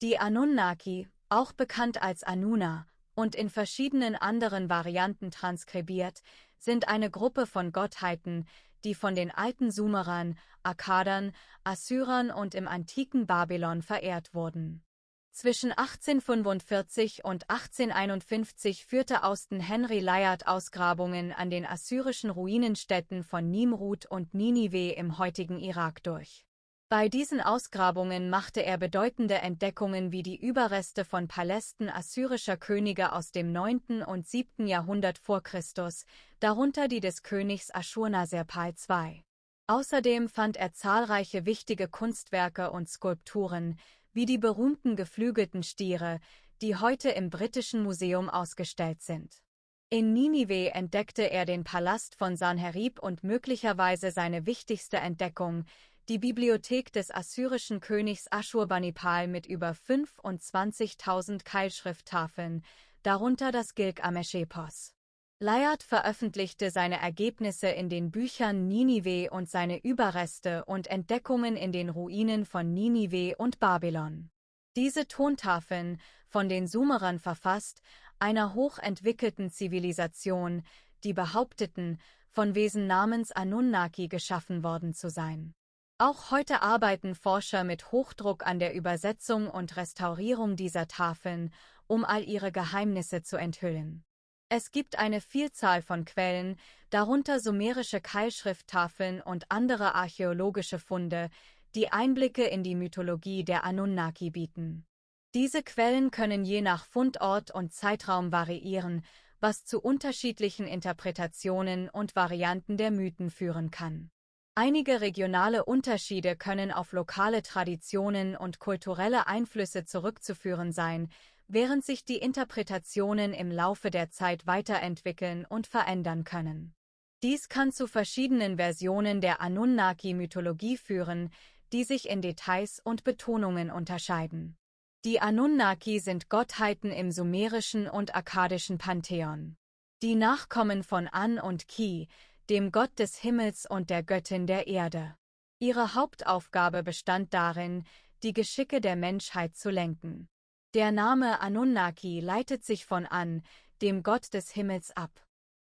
Die Anunnaki, auch bekannt als Anuna und in verschiedenen anderen Varianten transkribiert, sind eine Gruppe von Gottheiten, die von den alten Sumerern, Akkadern, Assyrern und im antiken Babylon verehrt wurden. Zwischen 1845 und 1851 führte Austen Henry Layard Ausgrabungen an den assyrischen Ruinenstätten von Nimrud und Ninive im heutigen Irak durch. Bei diesen Ausgrabungen machte er bedeutende Entdeckungen wie die Überreste von Palästen assyrischer Könige aus dem 9. und 7. Jahrhundert vor Christus, darunter die des Königs Aschurnaserpal II. Außerdem fand er zahlreiche wichtige Kunstwerke und Skulpturen, wie die berühmten geflügelten Stiere, die heute im Britischen Museum ausgestellt sind. In Ninive entdeckte er den Palast von Sanherib und möglicherweise seine wichtigste Entdeckung, die Bibliothek des assyrischen Königs Aschurbanipal mit über 25.000 Keilschrifttafeln, darunter das Gilgamesch-Epos. Layard veröffentlichte seine Ergebnisse in den Büchern Ninive und seine Überreste und Entdeckungen in den Ruinen von Ninive und Babylon. Diese Tontafeln, von den Sumerern verfasst, einer hochentwickelten Zivilisation, die behaupteten, von Wesen namens Anunnaki geschaffen worden zu sein. Auch heute arbeiten Forscher mit Hochdruck an der Übersetzung und Restaurierung dieser Tafeln, um all ihre Geheimnisse zu enthüllen. Es gibt eine Vielzahl von Quellen, darunter sumerische Keilschrifttafeln und andere archäologische Funde, die Einblicke in die Mythologie der Anunnaki bieten. Diese Quellen können je nach Fundort und Zeitraum variieren, was zu unterschiedlichen Interpretationen und Varianten der Mythen führen kann. Einige regionale Unterschiede können auf lokale Traditionen und kulturelle Einflüsse zurückzuführen sein, während sich die Interpretationen im Laufe der Zeit weiterentwickeln und verändern können. Dies kann zu verschiedenen Versionen der Anunnaki-Mythologie führen, die sich in Details und Betonungen unterscheiden. Die Anunnaki sind Gottheiten im sumerischen und akkadischen Pantheon. Die Nachkommen von An und Ki, dem Gott des Himmels und der Göttin der Erde. Ihre Hauptaufgabe bestand darin, die Geschicke der Menschheit zu lenken. Der Name Anunnaki leitet sich von An, dem Gott des Himmels, ab.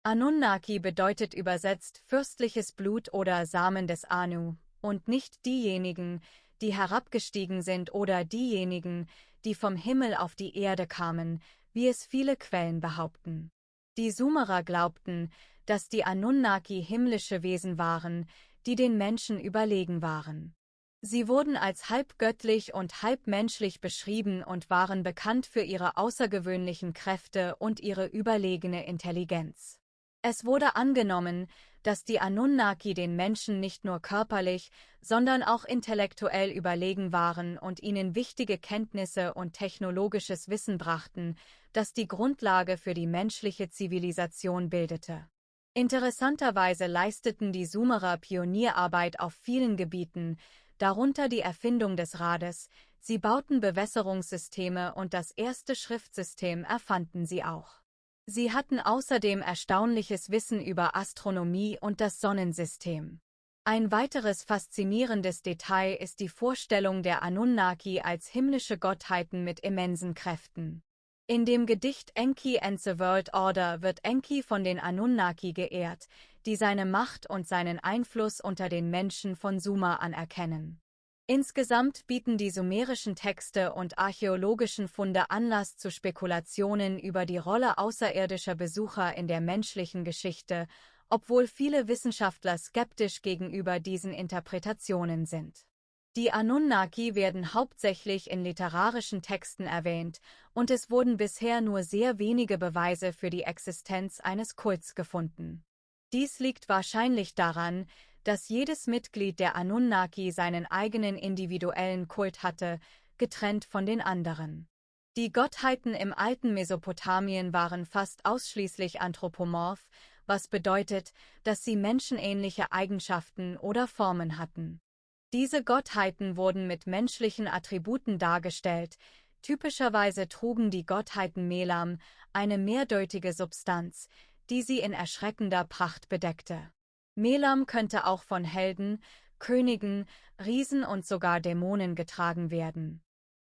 Anunnaki bedeutet übersetzt fürstliches Blut oder Samen des Anu, und nicht diejenigen, die herabgestiegen sind oder diejenigen, die vom Himmel auf die Erde kamen, wie es viele Quellen behaupten. Die Sumerer glaubten, dass die Anunnaki himmlische Wesen waren, die den Menschen überlegen waren. Sie wurden als halb göttlich und halb menschlich beschrieben und waren bekannt für ihre außergewöhnlichen Kräfte und ihre überlegene Intelligenz. Es wurde angenommen, dass die Anunnaki den Menschen nicht nur körperlich, sondern auch intellektuell überlegen waren und ihnen wichtige Kenntnisse und technologisches Wissen brachten, das die Grundlage für die menschliche Zivilisation bildete. Interessanterweise leisteten die Sumerer Pionierarbeit auf vielen Gebieten, darunter die Erfindung des Rades, sie bauten Bewässerungssysteme und das erste Schriftsystem erfanden sie auch. Sie hatten außerdem erstaunliches Wissen über Astronomie und das Sonnensystem. Ein weiteres faszinierendes Detail ist die Vorstellung der Anunnaki als himmlische Gottheiten mit immensen Kräften. In dem Gedicht Enki and the World Order wird Enki von den Anunnaki geehrt, die seine Macht und seinen Einfluss unter den Menschen von Sumer anerkennen. Insgesamt bieten die sumerischen Texte und archäologischen Funde Anlass zu Spekulationen über die Rolle außerirdischer Besucher in der menschlichen Geschichte, obwohl viele Wissenschaftler skeptisch gegenüber diesen Interpretationen sind. Die Anunnaki werden hauptsächlich in literarischen Texten erwähnt, und es wurden bisher nur sehr wenige Beweise für die Existenz eines Kults gefunden. Dies liegt wahrscheinlich daran, dass jedes Mitglied der Anunnaki seinen eigenen individuellen Kult hatte, getrennt von den anderen. Die Gottheiten im alten Mesopotamien waren fast ausschließlich anthropomorph, was bedeutet, dass sie menschenähnliche Eigenschaften oder Formen hatten. Diese Gottheiten wurden mit menschlichen Attributen dargestellt, typischerweise trugen die Gottheiten Melam eine mehrdeutige Substanz, die sie in erschreckender Pracht bedeckte. Melam könnte auch von Helden, Königen, Riesen und sogar Dämonen getragen werden.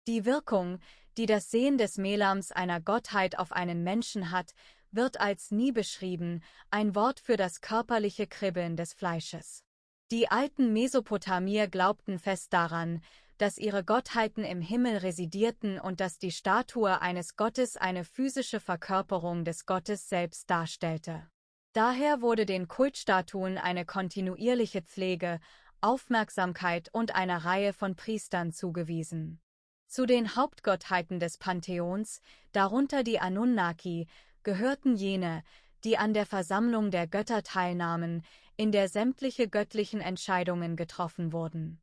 Die Wirkung, die das Sehen des Melams einer Gottheit auf einen Menschen hat, wird als nie beschrieben, ein Wort für das körperliche Kribbeln des Fleisches. Die alten Mesopotamier glaubten fest daran, dass ihre Gottheiten im Himmel residierten und dass die Statue eines Gottes eine physische Verkörperung des Gottes selbst darstellte. Daher wurde den Kultstatuen eine kontinuierliche Pflege, Aufmerksamkeit und eine Reihe von Priestern zugewiesen. Zu den Hauptgottheiten des Pantheons, darunter die Anunnaki, gehörten jene, die an der Versammlung der Götter teilnahmen, in der sämtliche göttlichen Entscheidungen getroffen wurden.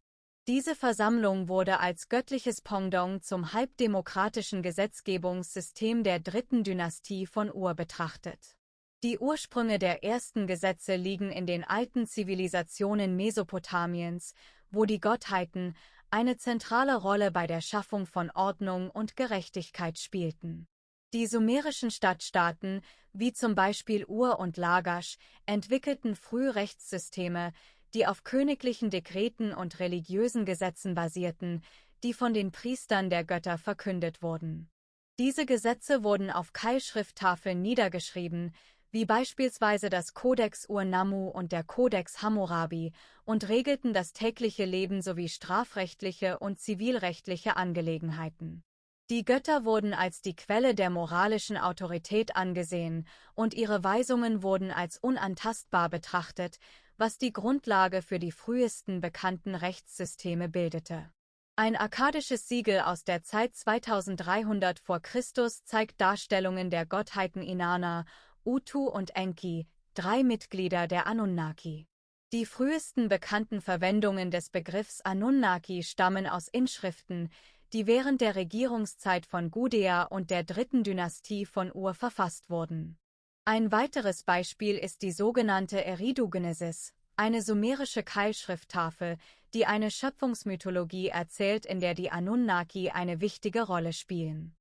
Diese Versammlung wurde als göttliches Pendant zum halbdemokratischen Gesetzgebungssystem der dritten Dynastie von Ur betrachtet. Die Ursprünge der ersten Gesetze liegen in den alten Zivilisationen Mesopotamiens, wo die Gottheiten eine zentrale Rolle bei der Schaffung von Ordnung und Gerechtigkeit spielten. Die sumerischen Stadtstaaten, wie zum Beispiel Ur und Lagash, entwickelten früh Rechtssysteme, die auf königlichen Dekreten und religiösen Gesetzen basierten, die von den Priestern der Götter verkündet wurden. Diese Gesetze wurden auf Keilschrifttafeln niedergeschrieben, wie beispielsweise das Kodex Ur-Nammu und der Kodex Hammurabi, und regelten das tägliche Leben sowie strafrechtliche und zivilrechtliche Angelegenheiten. Die Götter wurden als die Quelle der moralischen Autorität angesehen, und ihre Weisungen wurden als unantastbar betrachtet, was die Grundlage für die frühesten bekannten Rechtssysteme bildete. Ein akkadisches Siegel aus der Zeit 2300 vor Christus zeigt Darstellungen der Gottheiten Inanna, Utu und Enki, 3 Mitglieder der Anunnaki. Die frühesten bekannten Verwendungen des Begriffs Anunnaki stammen aus Inschriften, die während der Regierungszeit von Gudea und der dritten Dynastie von Ur verfasst wurden. Ein weiteres Beispiel ist die sogenannte Eridu-Genesis, eine sumerische Keilschrifttafel, die eine Schöpfungsmythologie erzählt, in der die Anunnaki eine wichtige Rolle spielen.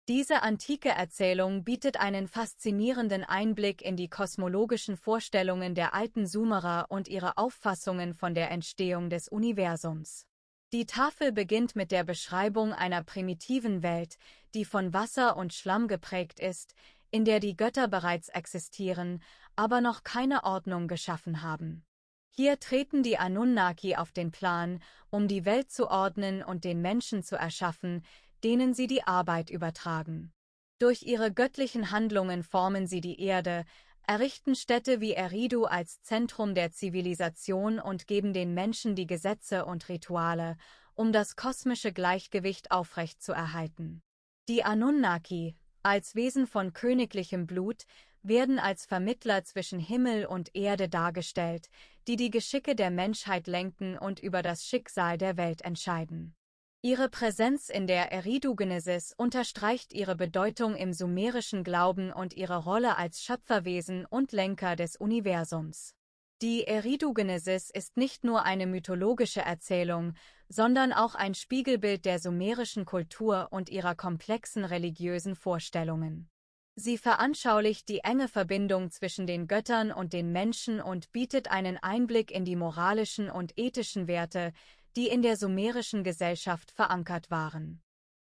Diese antike Erzählung bietet einen faszinierenden Einblick in die kosmologischen Vorstellungen der alten Sumerer und ihre Auffassungen von der Entstehung des Universums. Die Tafel beginnt mit der Beschreibung einer primitiven Welt, die von Wasser und Schlamm geprägt ist, in der die Götter bereits existieren, aber noch keine Ordnung geschaffen haben. Hier treten die Anunnaki auf den Plan, um die Welt zu ordnen und den Menschen zu erschaffen, denen sie die Arbeit übertragen. Durch ihre göttlichen Handlungen formen sie die Erde, errichten Städte wie Eridu als Zentrum der Zivilisation und geben den Menschen die Gesetze und Rituale, um das kosmische Gleichgewicht aufrechtzuerhalten. Die Anunnaki, als Wesen von königlichem Blut, werden als Vermittler zwischen Himmel und Erde dargestellt, die die Geschicke der Menschheit lenken und über das Schicksal der Welt entscheiden. Ihre Präsenz in der Eridu-Genesis unterstreicht ihre Bedeutung im sumerischen Glauben und ihre Rolle als Schöpferwesen und Lenker des Universums. Die Eridu-Genesis ist nicht nur eine mythologische Erzählung, sondern auch ein Spiegelbild der sumerischen Kultur und ihrer komplexen religiösen Vorstellungen. Sie veranschaulicht die enge Verbindung zwischen den Göttern und den Menschen und bietet einen Einblick in die moralischen und ethischen Werte, die in der sumerischen Gesellschaft verankert waren.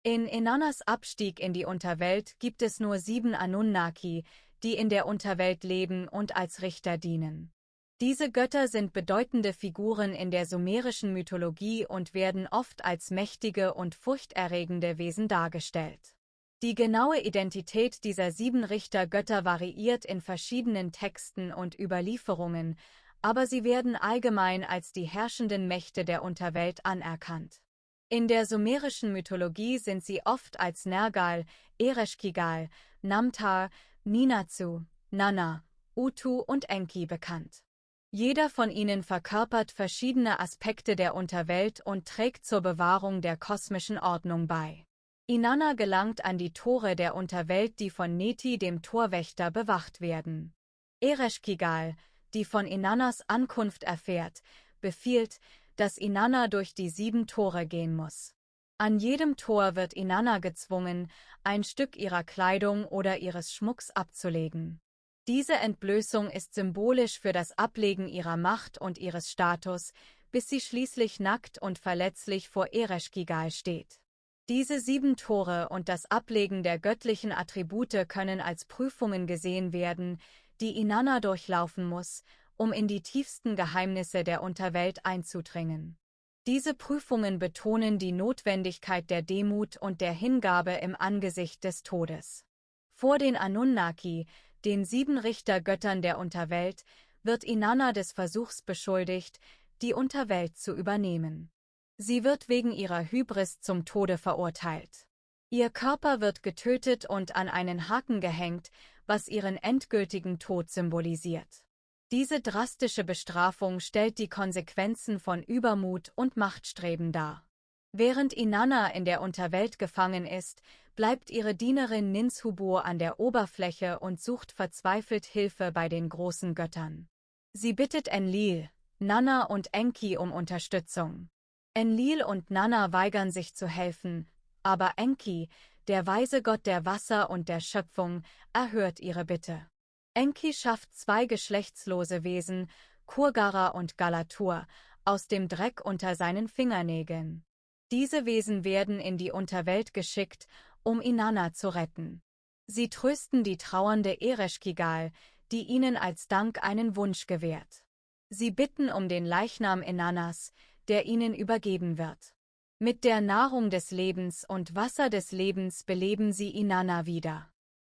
In Inannas Abstieg in die Unterwelt gibt es nur 7 Anunnaki, die in der Unterwelt leben und als Richter dienen. Diese Götter sind bedeutende Figuren in der sumerischen Mythologie und werden oft als mächtige und furchterregende Wesen dargestellt. Die genaue Identität dieser 7 Richtergötter variiert in verschiedenen Texten und Überlieferungen, aber sie werden allgemein als die herrschenden Mächte der Unterwelt anerkannt. In der sumerischen Mythologie sind sie oft als Nergal, Ereshkigal, Namtar, Ninatsu, Nanna, Utu und Enki bekannt. Jeder von ihnen verkörpert verschiedene Aspekte der Unterwelt und trägt zur Bewahrung der kosmischen Ordnung bei. Inanna gelangt an die Tore der Unterwelt, die von Neti, dem Torwächter, bewacht werden. Ereshkigal, die von Inannas Ankunft erfährt, befiehlt, dass Inanna durch die 7 Tore gehen muss. An jedem Tor wird Inanna gezwungen, ein Stück ihrer Kleidung oder ihres Schmucks abzulegen. Diese Entblößung ist symbolisch für das Ablegen ihrer Macht und ihres Status, bis sie schließlich nackt und verletzlich vor Ereshkigal steht. Diese 7 Tore und das Ablegen der göttlichen Attribute können als Prüfungen gesehen werden, die Inanna durchlaufen muss, um in die tiefsten Geheimnisse der Unterwelt einzudringen. Diese Prüfungen betonen die Notwendigkeit der Demut und der Hingabe im Angesicht des Todes. Vor den Anunnaki, den 7 Richtergöttern der Unterwelt, wird Inanna des Versuchs beschuldigt, die Unterwelt zu übernehmen. Sie wird wegen ihrer Hybris zum Tode verurteilt. Ihr Körper wird getötet und an einen Haken gehängt, was ihren endgültigen Tod symbolisiert. Diese drastische Bestrafung stellt die Konsequenzen von Übermut und Machtstreben dar. Während Inanna in der Unterwelt gefangen ist, bleibt ihre Dienerin Ninshubur an der Oberfläche und sucht verzweifelt Hilfe bei den großen Göttern. Sie bittet Enlil, Nanna und Enki um Unterstützung. Enlil und Nanna weigern sich zu helfen, aber Enki, der weise Gott der Wasser und der Schöpfung, erhört ihre Bitte. Enki schafft 2 geschlechtslose Wesen, Kurgara und Galatur, aus dem Dreck unter seinen Fingernägeln. Diese Wesen werden in die Unterwelt geschickt, um Inanna zu retten. Sie trösten die trauernde Ereshkigal, die ihnen als Dank einen Wunsch gewährt. Sie bitten um den Leichnam Inannas, der ihnen übergeben wird. Mit der Nahrung des Lebens und Wasser des Lebens beleben sie Inanna wieder.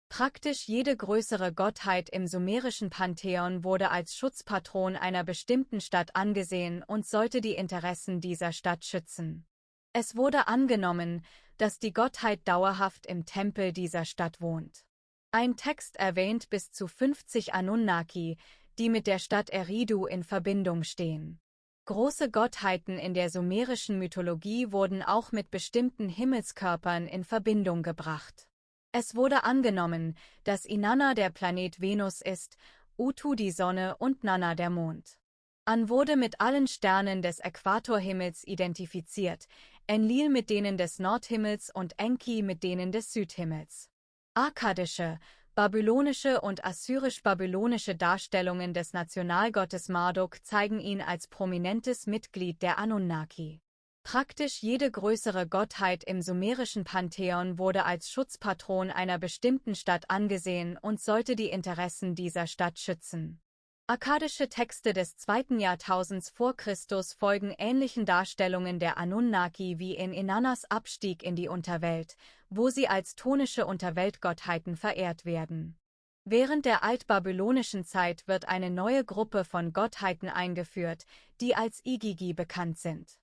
Praktisch jede größere Gottheit im sumerischen Pantheon wurde als Schutzpatron einer bestimmten Stadt angesehen und sollte die Interessen dieser Stadt schützen. Es wurde angenommen, dass die Gottheit dauerhaft im Tempel dieser Stadt wohnt. Ein Text erwähnt bis zu 50 Anunnaki, die mit der Stadt Eridu in Verbindung stehen. Große Gottheiten in der sumerischen Mythologie wurden auch mit bestimmten Himmelskörpern in Verbindung gebracht. Es wurde angenommen, dass Inanna der Planet Venus ist, Utu die Sonne und Nanna der Mond. An wurde mit allen Sternen des Äquatorhimmels identifiziert, Enlil mit denen des Nordhimmels und Enki mit denen des Südhimmels. Akkadische, babylonische und assyrisch-babylonische Darstellungen des Nationalgottes Marduk zeigen ihn als prominentes Mitglied der Anunnaki. Praktisch jede größere Gottheit im sumerischen Pantheon wurde als Schutzpatron einer bestimmten Stadt angesehen und sollte die Interessen dieser Stadt schützen. Akkadische Texte des 2. Jahrtausends vor Christus folgen ähnlichen Darstellungen der Anunnaki wie in Inannas Abstieg in die Unterwelt, wo sie als tonische Unterweltgottheiten verehrt werden. Während der altbabylonischen Zeit wird eine neue Gruppe von Gottheiten eingeführt, die als Igigi bekannt sind.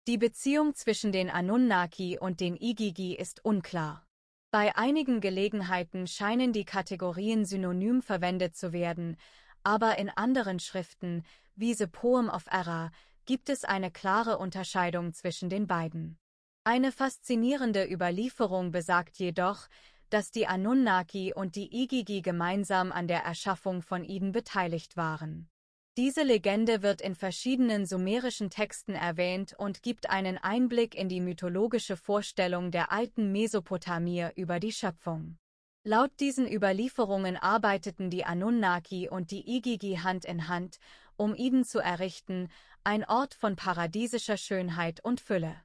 Die Beziehung zwischen den Anunnaki und den Igigi ist unklar. Bei einigen Gelegenheiten scheinen die Kategorien synonym verwendet zu werden, aber in anderen Schriften, wie The Poem of Erra, gibt es eine klare Unterscheidung zwischen den beiden. Eine faszinierende Überlieferung besagt jedoch, dass die Anunnaki und die Igigi gemeinsam an der Erschaffung von Eden beteiligt waren. Diese Legende wird in verschiedenen sumerischen Texten erwähnt und gibt einen Einblick in die mythologische Vorstellung der alten Mesopotamier über die Schöpfung. Laut diesen Überlieferungen arbeiteten die Anunnaki und die Igigi Hand in Hand, um Eden zu errichten, ein Ort von paradiesischer Schönheit und Fülle.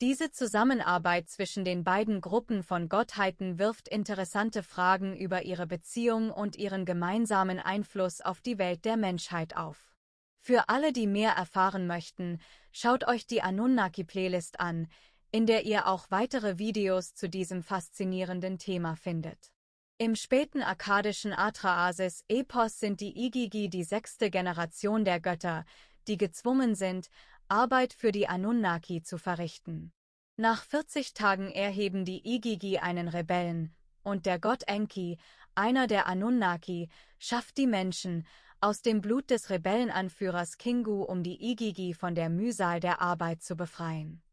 Diese Zusammenarbeit zwischen den beiden Gruppen von Gottheiten wirft interessante Fragen über ihre Beziehung und ihren gemeinsamen Einfluss auf die Welt der Menschheit auf. Für alle, die mehr erfahren möchten, schaut euch die Anunnaki-Playlist an, in der ihr auch weitere Videos zu diesem faszinierenden Thema findet. Im späten akkadischen Atrahasis-Epos sind die Igigi die 6. Generation der Götter, die gezwungen sind, Arbeit für die Anunnaki zu verrichten. Nach 40 Tagen erheben die Igigi einen Rebellen, und der Gott Enki, einer der Anunnaki, schafft die Menschen aus dem Blut des Rebellenanführers Kingu, um die Igigi von der Mühsal der Arbeit zu befreien.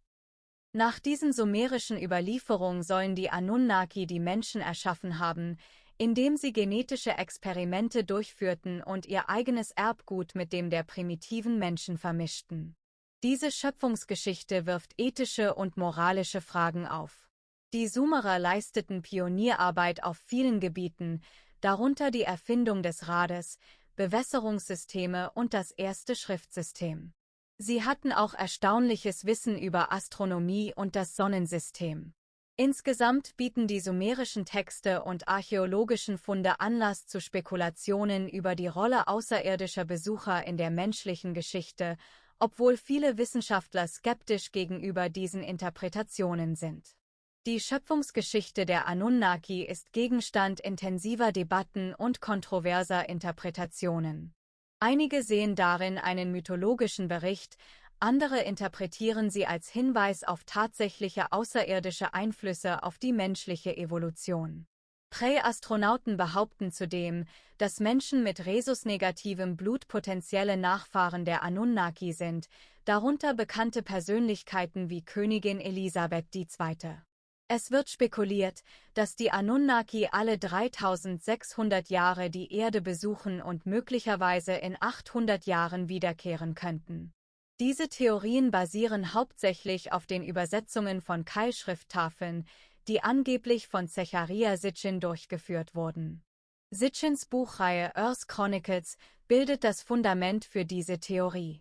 Nach diesen sumerischen Überlieferungen sollen die Anunnaki die Menschen erschaffen haben, indem sie genetische Experimente durchführten und ihr eigenes Erbgut mit dem der primitiven Menschen vermischten. Diese Schöpfungsgeschichte wirft ethische und moralische Fragen auf. Die Sumerer leisteten Pionierarbeit auf vielen Gebieten, darunter die Erfindung des Rades, Bewässerungssysteme und das erste Schriftsystem. Sie hatten auch erstaunliches Wissen über Astronomie und das Sonnensystem. Insgesamt bieten die sumerischen Texte und archäologischen Funde Anlass zu Spekulationen über die Rolle außerirdischer Besucher in der menschlichen Geschichte, obwohl viele Wissenschaftler skeptisch gegenüber diesen Interpretationen sind. Die Schöpfungsgeschichte der Anunnaki ist Gegenstand intensiver Debatten und kontroverser Interpretationen. Einige sehen darin einen mythologischen Bericht, andere interpretieren sie als Hinweis auf tatsächliche außerirdische Einflüsse auf die menschliche Evolution. Präastronauten behaupten zudem, dass Menschen mit rhesusnegativem Blut potenzielle Nachfahren der Anunnaki sind, darunter bekannte Persönlichkeiten wie Königin Elisabeth II. Es wird spekuliert, dass die Anunnaki alle 3600 Jahre die Erde besuchen und möglicherweise in 800 Jahren wiederkehren könnten. Diese Theorien basieren hauptsächlich auf den Übersetzungen von Keilschrifttafeln, die angeblich von Zecharia Sitchin durchgeführt wurden. Sitchins Buchreihe Earth Chronicles bildet das Fundament für diese Theorie.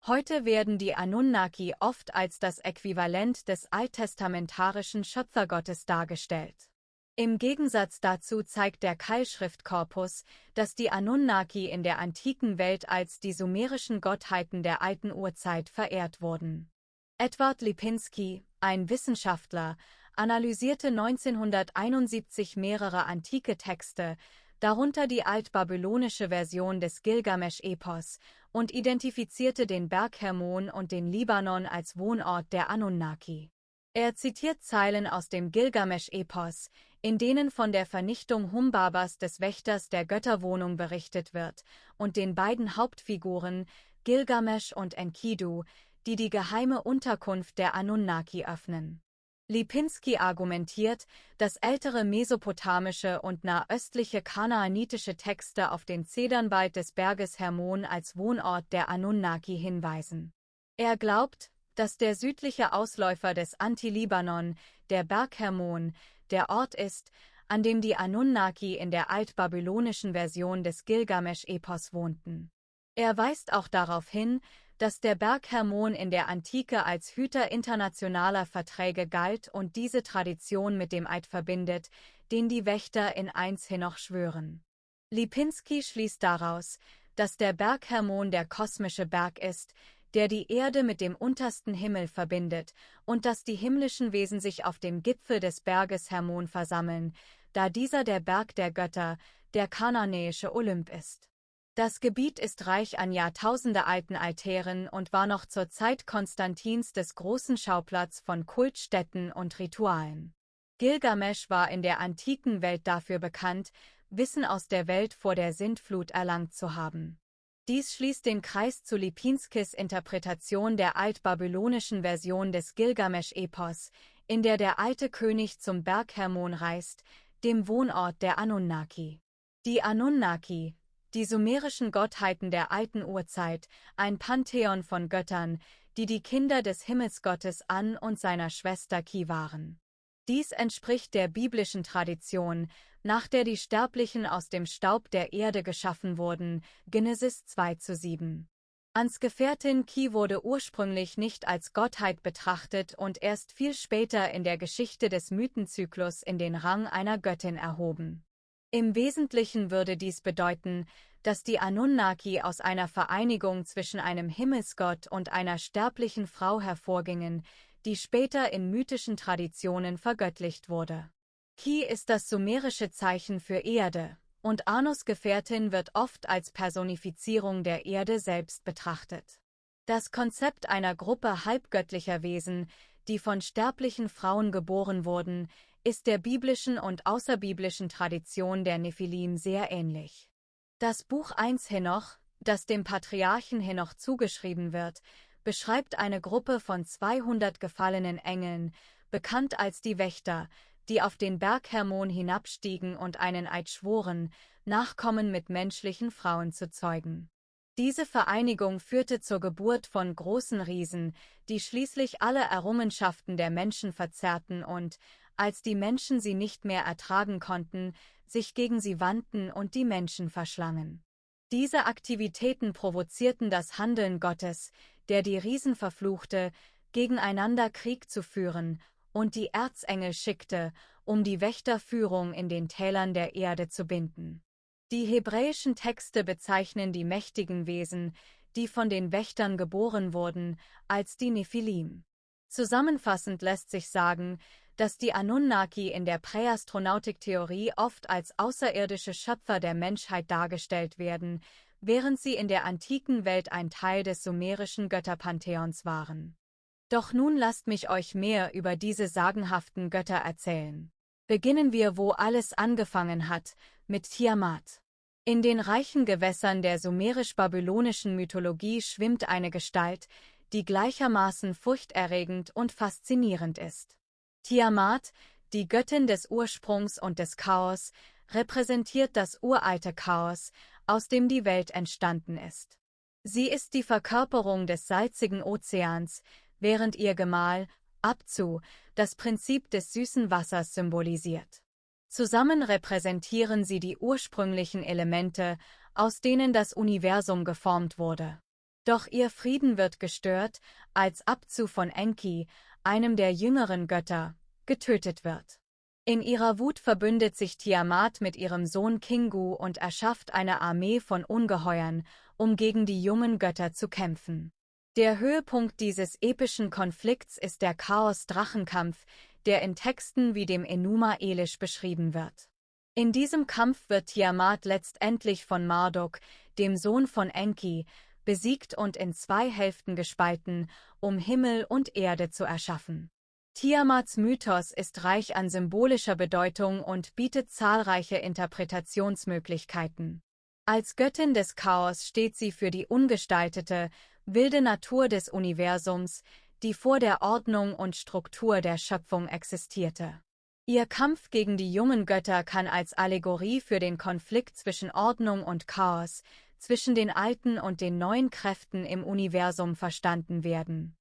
Heute werden die Anunnaki oft als das Äquivalent des alttestamentarischen Schöpfergottes dargestellt. Im Gegensatz dazu zeigt der Keilschriftkorpus, dass die Anunnaki in der antiken Welt als die sumerischen Gottheiten der alten Urzeit verehrt wurden. Edward Lipinski, ein Wissenschaftler, analysierte 1971 mehrere antike Texte, darunter die altbabylonische Version des Gilgamesch-Epos, und identifizierte den Berg Hermon und den Libanon als Wohnort der Anunnaki. Er zitiert Zeilen aus dem Gilgamesch-Epos, in denen von der Vernichtung Humbabas des Wächters der Götterwohnung berichtet wird, und den beiden Hauptfiguren, Gilgamesch und Enkidu, die die geheime Unterkunft der Anunnaki öffnen. Lipinski argumentiert, dass ältere mesopotamische und nahöstliche kanaanitische Texte auf den Zedernwald des Berges Hermon als Wohnort der Anunnaki hinweisen. Er glaubt, dass der südliche Ausläufer des Anti-Libanon, der Berg Hermon, der Ort ist, an dem die Anunnaki in der altbabylonischen Version des Gilgamesch-Epos wohnten. Er weist auch darauf hin, dass der Berg Hermon in der Antike als Hüter internationaler Verträge galt und diese Tradition mit dem Eid verbindet, den die Wächter in Eins Henoch schwören. Lipinski schließt daraus, dass der Berg Hermon der kosmische Berg ist, der die Erde mit dem untersten Himmel verbindet, und dass die himmlischen Wesen sich auf dem Gipfel des Berges Hermon versammeln, da dieser der Berg der Götter, der kananäische Olymp ist. Das Gebiet ist reich an jahrtausendealten Altären und war noch zur Zeit Konstantins des großen Schauplatz von Kultstätten und Ritualen. Gilgamesch war in der antiken Welt dafür bekannt, Wissen aus der Welt vor der Sintflut erlangt zu haben. Dies schließt den Kreis zu Lipinskis Interpretation der altbabylonischen Version des Gilgamesch-Epos, in der der alte König zum Berg Hermon reist, dem Wohnort der Anunnaki. Die Anunnaki, die sumerischen Gottheiten der alten Urzeit, ein Pantheon von Göttern, die die Kinder des Himmelsgottes An und seiner Schwester Ki waren. Dies entspricht der biblischen Tradition, nach der die Sterblichen aus dem Staub der Erde geschaffen wurden, Genesis 2:7. Ans Gefährtin Ki wurde ursprünglich nicht als Gottheit betrachtet und erst viel später in der Geschichte des Mythenzyklus in den Rang einer Göttin erhoben. Im Wesentlichen würde dies bedeuten, dass die Anunnaki aus einer Vereinigung zwischen einem Himmelsgott und einer sterblichen Frau hervorgingen, die später in mythischen Traditionen vergöttlicht wurde. Ki ist das sumerische Zeichen für Erde, und Anus Gefährtin wird oft als Personifizierung der Erde selbst betrachtet. Das Konzept einer Gruppe halbgöttlicher Wesen, die von sterblichen Frauen geboren wurden, ist der biblischen und außerbiblischen Tradition der Nephilim sehr ähnlich. Das Buch 1 Henoch, das dem Patriarchen Henoch zugeschrieben wird, beschreibt eine Gruppe von 200 gefallenen Engeln, bekannt als die Wächter, die auf den Berg Hermon hinabstiegen und einen Eid schworen, Nachkommen mit menschlichen Frauen zu zeugen. Diese Vereinigung führte zur Geburt von großen Riesen, die schließlich alle Errungenschaften der Menschen verzerrten und, als die Menschen sie nicht mehr ertragen konnten, sich gegen sie wandten und die Menschen verschlangen. Diese Aktivitäten provozierten das Handeln Gottes, der die Riesen verfluchte, gegeneinander Krieg zu führen, und die Erzengel schickte, um die Wächterführung in den Tälern der Erde zu binden. Die hebräischen Texte bezeichnen die mächtigen Wesen, die von den Wächtern geboren wurden, als die Nephilim. Zusammenfassend lässt sich sagen, dass die Anunnaki in der Präastronautik-Theorie oft als außerirdische Schöpfer der Menschheit dargestellt werden, während sie in der antiken Welt ein Teil des sumerischen Götterpantheons waren. Doch nun lasst mich euch mehr über diese sagenhaften Götter erzählen. Beginnen wir, wo alles angefangen hat, mit Tiamat. In den reichen Gewässern der sumerisch-babylonischen Mythologie schwimmt eine Gestalt, die gleichermaßen furchterregend und faszinierend ist. Tiamat, die Göttin des Ursprungs und des Chaos, repräsentiert das uralte Chaos, aus dem die Welt entstanden ist. Sie ist die Verkörperung des salzigen Ozeans, während ihr Gemahl, Apsu, das Prinzip des süßen Wassers symbolisiert. Zusammen repräsentieren sie die ursprünglichen Elemente, aus denen das Universum geformt wurde. Doch ihr Frieden wird gestört, als Apsu von Enki, einem der jüngeren Götter, getötet wird. In ihrer Wut verbündet sich Tiamat mit ihrem Sohn Kingu und erschafft eine Armee von Ungeheuern, um gegen die jungen Götter zu kämpfen. Der Höhepunkt dieses epischen Konflikts ist der Chaos-Drachenkampf, der in Texten wie dem Enuma Elish beschrieben wird. In diesem Kampf wird Tiamat letztendlich von Marduk, dem Sohn von Enki, besiegt und in zwei Hälften gespalten, um Himmel und Erde zu erschaffen. Tiamats Mythos ist reich an symbolischer Bedeutung und bietet zahlreiche Interpretationsmöglichkeiten. Als Göttin des Chaos steht sie für die ungestaltete, wilde Natur des Universums, die vor der Ordnung und Struktur der Schöpfung existierte. Ihr Kampf gegen die jungen Götter kann als Allegorie für den Konflikt zwischen Ordnung und Chaos, zwischen den alten und den neuen Kräften im Universum verstanden werden.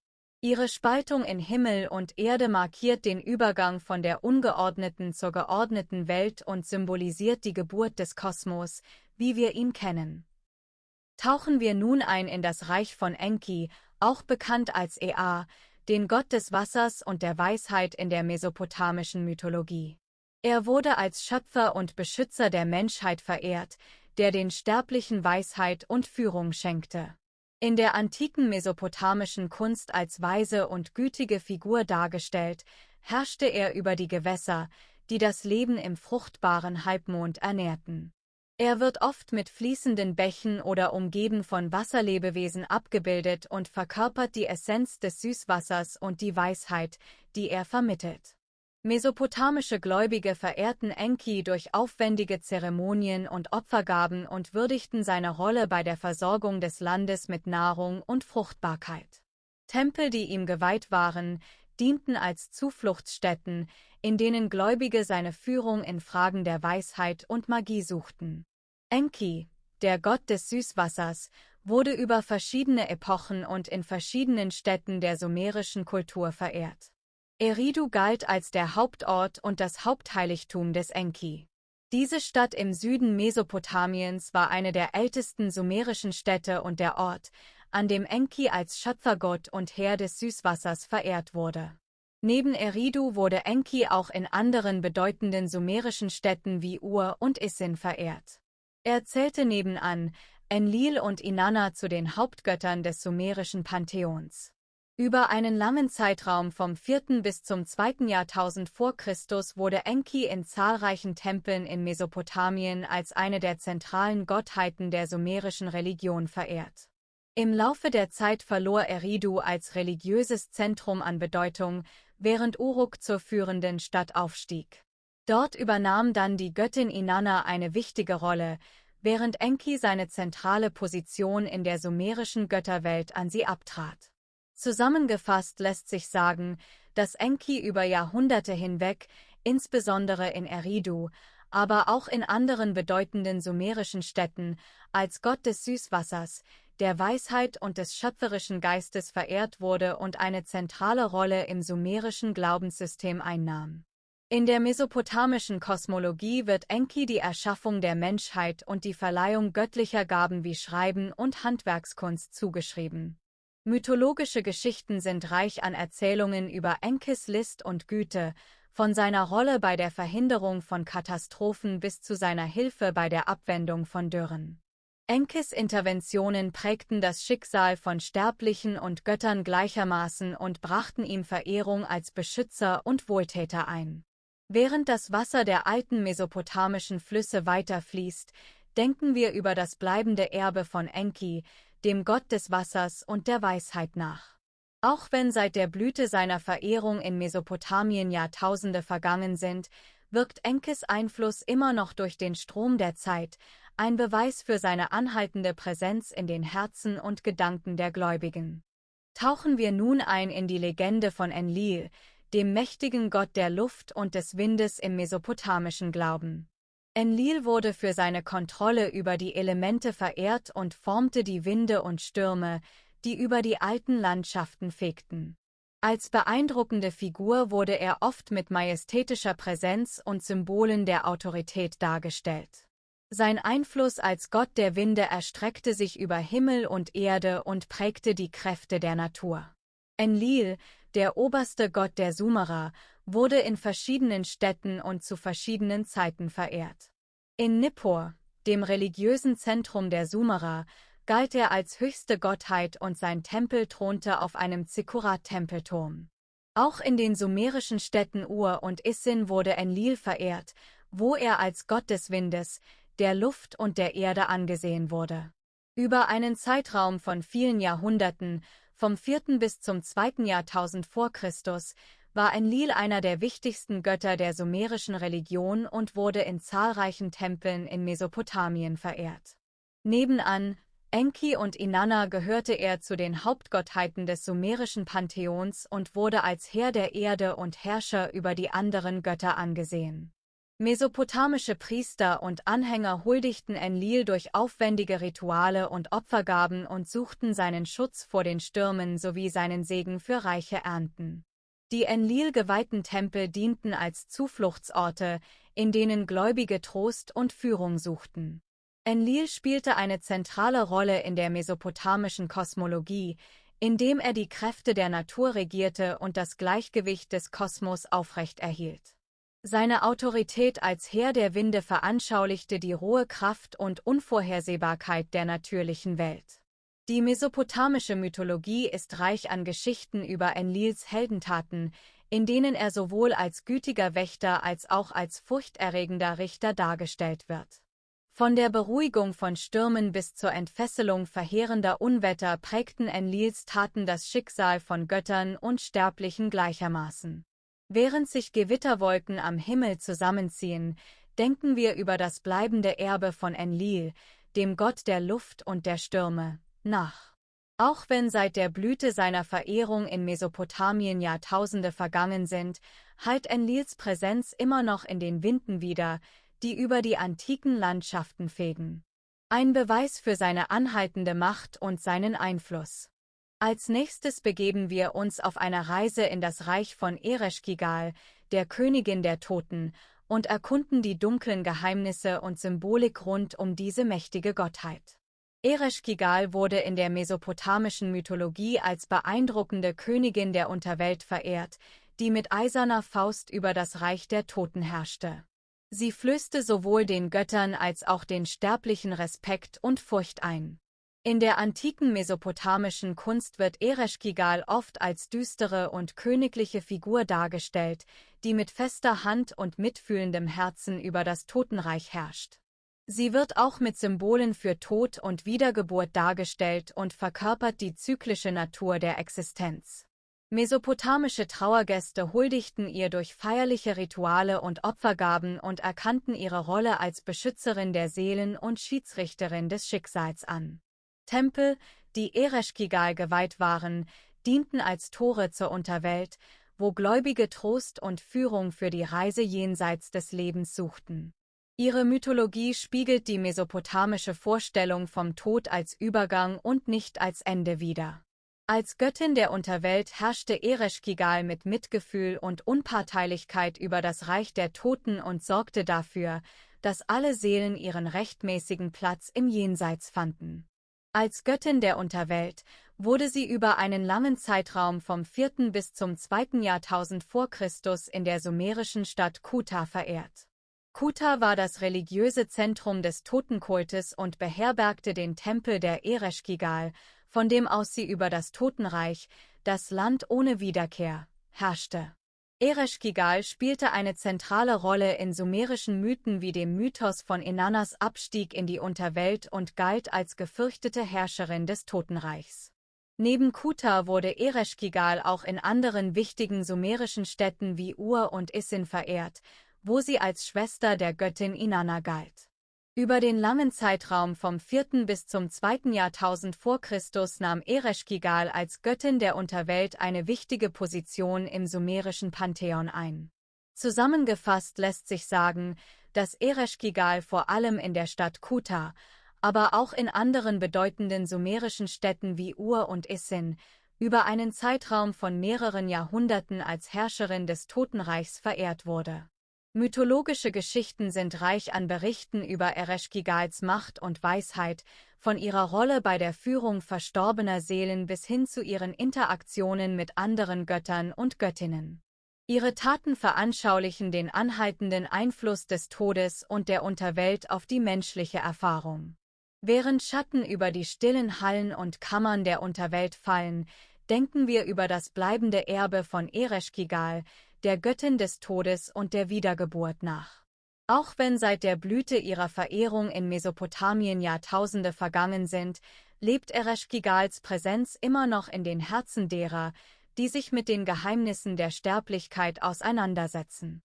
Ihre Spaltung in Himmel und Erde markiert den Übergang von der ungeordneten zur geordneten Welt und symbolisiert die Geburt des Kosmos, wie wir ihn kennen. Tauchen wir nun ein in das Reich von Enki, auch bekannt als Ea, den Gott des Wassers und der Weisheit in der mesopotamischen Mythologie. Er wurde als Schöpfer und Beschützer der Menschheit verehrt, der den Sterblichen Weisheit und Führung schenkte. In der antiken mesopotamischen Kunst als weise und gütige Figur dargestellt, herrschte er über die Gewässer, die das Leben im fruchtbaren Halbmond ernährten. Er wird oft mit fließenden Bächen oder umgeben von Wasserlebewesen abgebildet und verkörpert die Essenz des Süßwassers und die Weisheit, die er vermittelt. Mesopotamische Gläubige verehrten Enki durch aufwendige Zeremonien und Opfergaben und würdigten seine Rolle bei der Versorgung des Landes mit Nahrung und Fruchtbarkeit. Tempel, die ihm geweiht waren, dienten als Zufluchtsstätten, in denen Gläubige seine Führung in Fragen der Weisheit und Magie suchten. Enki, der Gott des Süßwassers, wurde über verschiedene Epochen und in verschiedenen Städten der sumerischen Kultur verehrt. Eridu galt als der Hauptort und das Hauptheiligtum des Enki. Diese Stadt im Süden Mesopotamiens war eine der ältesten sumerischen Städte und der Ort, an dem Enki als Schöpfergott und Herr des Süßwassers verehrt wurde. Neben Eridu wurde Enki auch in anderen bedeutenden sumerischen Städten wie Ur und Isin verehrt. Er zählte nebenan Enlil und Inanna zu den Hauptgöttern des sumerischen Pantheons. Über einen langen Zeitraum vom 4. bis zum 2. Jahrtausend vor Christus wurde Enki in zahlreichen Tempeln in Mesopotamien als eine der zentralen Gottheiten der sumerischen Religion verehrt. Im Laufe der Zeit verlor Eridu als religiöses Zentrum an Bedeutung, während Uruk zur führenden Stadt aufstieg. Dort übernahm dann die Göttin Inanna eine wichtige Rolle, während Enki seine zentrale Position in der sumerischen Götterwelt an sie abtrat. Zusammengefasst lässt sich sagen, dass Enki über Jahrhunderte hinweg, insbesondere in Eridu, aber auch in anderen bedeutenden sumerischen Städten, als Gott des Süßwassers, der Weisheit und des schöpferischen Geistes verehrt wurde und eine zentrale Rolle im sumerischen Glaubenssystem einnahm. In der mesopotamischen Kosmologie wird Enki die Erschaffung der Menschheit und die Verleihung göttlicher Gaben wie Schreiben und Handwerkskunst zugeschrieben. Mythologische Geschichten sind reich an Erzählungen über Enkes List und Güte, von seiner Rolle bei der Verhinderung von Katastrophen bis zu seiner Hilfe bei der Abwendung von Dürren. Enkes Interventionen prägten das Schicksal von Sterblichen und Göttern gleichermaßen und brachten ihm Verehrung als Beschützer und Wohltäter ein. Während das Wasser der alten mesopotamischen Flüsse weiterfließt, denken wir über das bleibende Erbe von Enki, dem Gott des Wassers und der Weisheit nach. Auch wenn seit der Blüte seiner Verehrung in Mesopotamien Jahrtausende vergangen sind, wirkt Enkes Einfluss immer noch durch den Strom der Zeit, ein Beweis für seine anhaltende Präsenz in den Herzen und Gedanken der Gläubigen. Tauchen wir nun ein in die Legende von Enlil, dem mächtigen Gott der Luft und des Windes im mesopotamischen Glauben. Enlil wurde für seine Kontrolle über die Elemente verehrt und formte die Winde und Stürme, die über die alten Landschaften fegten. Als beeindruckende Figur wurde er oft mit majestätischer Präsenz und Symbolen der Autorität dargestellt. Sein Einfluss als Gott der Winde erstreckte sich über Himmel und Erde und prägte die Kräfte der Natur. Enlil, der oberste Gott der Sumerer, wurde in verschiedenen Städten und zu verschiedenen Zeiten verehrt. In Nippur, dem religiösen Zentrum der Sumerer, galt er als höchste Gottheit und sein Tempel thronte auf einem Zikkurat-Tempelturm. Auch in den sumerischen Städten Ur und Isin wurde Enlil verehrt, wo er als Gott des Windes, der Luft und der Erde angesehen wurde. Über einen Zeitraum von vielen Jahrhunderten, vom 4. bis zum 2. Jahrtausend vor Christus, war Enlil einer der wichtigsten Götter der sumerischen Religion und wurde in zahlreichen Tempeln in Mesopotamien verehrt. Nebenan Enki und Inanna gehörte er zu den Hauptgottheiten des sumerischen Pantheons und wurde als Herr der Erde und Herrscher über die anderen Götter angesehen. Mesopotamische Priester und Anhänger huldigten Enlil durch aufwendige Rituale und Opfergaben und suchten seinen Schutz vor den Stürmen sowie seinen Segen für reiche Ernten. Die Enlil geweihten Tempel dienten als Zufluchtsorte, in denen Gläubige Trost und Führung suchten. Enlil spielte eine zentrale Rolle in der mesopotamischen Kosmologie, indem er die Kräfte der Natur regierte und das Gleichgewicht des Kosmos aufrechterhielt. Seine Autorität als Herr der Winde veranschaulichte die rohe Kraft und Unvorhersehbarkeit der natürlichen Welt. Die mesopotamische Mythologie ist reich an Geschichten über Enlils Heldentaten, in denen er sowohl als gütiger Wächter als auch als furchterregender Richter dargestellt wird. Von der Beruhigung von Stürmen bis zur Entfesselung verheerender Unwetter prägten Enlils Taten das Schicksal von Göttern und Sterblichen gleichermaßen. Während sich Gewitterwolken am Himmel zusammenziehen, denken wir über das bleibende Erbe von Enlil, dem Gott der Luft und der Stürme, nach. Auch wenn seit der Blüte seiner Verehrung in Mesopotamien Jahrtausende vergangen sind, hallt Enlils Präsenz immer noch in den Winden wider, die über die antiken Landschaften fegen. Ein Beweis für seine anhaltende Macht und seinen Einfluss. Als nächstes begeben wir uns auf eine Reise in das Reich von Ereshkigal, der Königin der Toten, und erkunden die dunklen Geheimnisse und Symbolik rund um diese mächtige Gottheit. Ereshkigal wurde in der mesopotamischen Mythologie als beeindruckende Königin der Unterwelt verehrt, die mit eiserner Faust über das Reich der Toten herrschte. Sie flößte sowohl den Göttern als auch den Sterblichen Respekt und Furcht ein. In der antiken mesopotamischen Kunst wird Ereshkigal oft als düstere und königliche Figur dargestellt, die mit fester Hand und mitfühlendem Herzen über das Totenreich herrscht. Sie wird auch mit Symbolen für Tod und Wiedergeburt dargestellt und verkörpert die zyklische Natur der Existenz. Mesopotamische Trauergäste huldigten ihr durch feierliche Rituale und Opfergaben und erkannten ihre Rolle als Beschützerin der Seelen und Schiedsrichterin des Schicksals an. Tempel, die Ereshkigal geweiht waren, dienten als Tore zur Unterwelt, wo Gläubige Trost und Führung für die Reise jenseits des Lebens suchten. Ihre Mythologie spiegelt die mesopotamische Vorstellung vom Tod als Übergang und nicht als Ende wider. Als Göttin der Unterwelt herrschte Ereshkigal mit Mitgefühl und Unparteilichkeit über das Reich der Toten und sorgte dafür, dass alle Seelen ihren rechtmäßigen Platz im Jenseits fanden. Als Göttin der Unterwelt wurde sie über einen langen Zeitraum vom 4. bis zum 2. Jahrtausend vor Christus in der sumerischen Stadt Kuta verehrt. Kuta war das religiöse Zentrum des Totenkultes und beherbergte den Tempel der Ereshkigal, von dem aus sie über das Totenreich, das Land ohne Wiederkehr, herrschte. Ereshkigal spielte eine zentrale Rolle in sumerischen Mythen wie dem Mythos von Inannas Abstieg in die Unterwelt und galt als gefürchtete Herrscherin des Totenreichs. Neben Kuta wurde Ereshkigal auch in anderen wichtigen sumerischen Städten wie Ur und Isin verehrt, wo sie als Schwester der Göttin Inanna galt. Über den langen Zeitraum vom 4. bis zum 2. Jahrtausend vor Christus nahm Ereshkigal als Göttin der Unterwelt eine wichtige Position im sumerischen Pantheon ein. Zusammengefasst lässt sich sagen, dass Ereshkigal vor allem in der Stadt Kuta, aber auch in anderen bedeutenden sumerischen Städten wie Ur und Isin, über einen Zeitraum von mehreren Jahrhunderten als Herrscherin des Totenreichs verehrt wurde. Mythologische Geschichten sind reich an Berichten über Ereshkigals Macht und Weisheit, von ihrer Rolle bei der Führung verstorbener Seelen bis hin zu ihren Interaktionen mit anderen Göttern und Göttinnen. Ihre Taten veranschaulichen den anhaltenden Einfluss des Todes und der Unterwelt auf die menschliche Erfahrung. Während Schatten über die stillen Hallen und Kammern der Unterwelt fallen, denken wir über das bleibende Erbe von Ereshkigal, der Göttin des Todes und der Wiedergeburt nach. Auch wenn seit der Blüte ihrer Verehrung in Mesopotamien Jahrtausende vergangen sind, lebt Ereshkigals Präsenz immer noch in den Herzen derer, die sich mit den Geheimnissen der Sterblichkeit auseinandersetzen.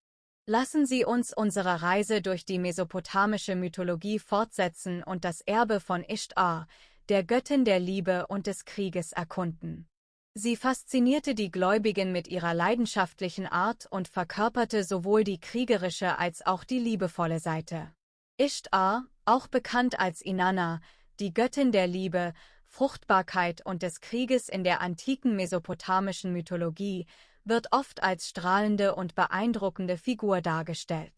Lassen Sie uns unsere Reise durch die mesopotamische Mythologie fortsetzen und das Erbe von Ishtar, der Göttin der Liebe und des Krieges, erkunden. Sie faszinierte die Gläubigen mit ihrer leidenschaftlichen Art und verkörperte sowohl die kriegerische als auch die liebevolle Seite. Ishtar, auch bekannt als Inanna, die Göttin der Liebe, Fruchtbarkeit und des Krieges in der antiken mesopotamischen Mythologie, wird oft als strahlende und beeindruckende Figur dargestellt.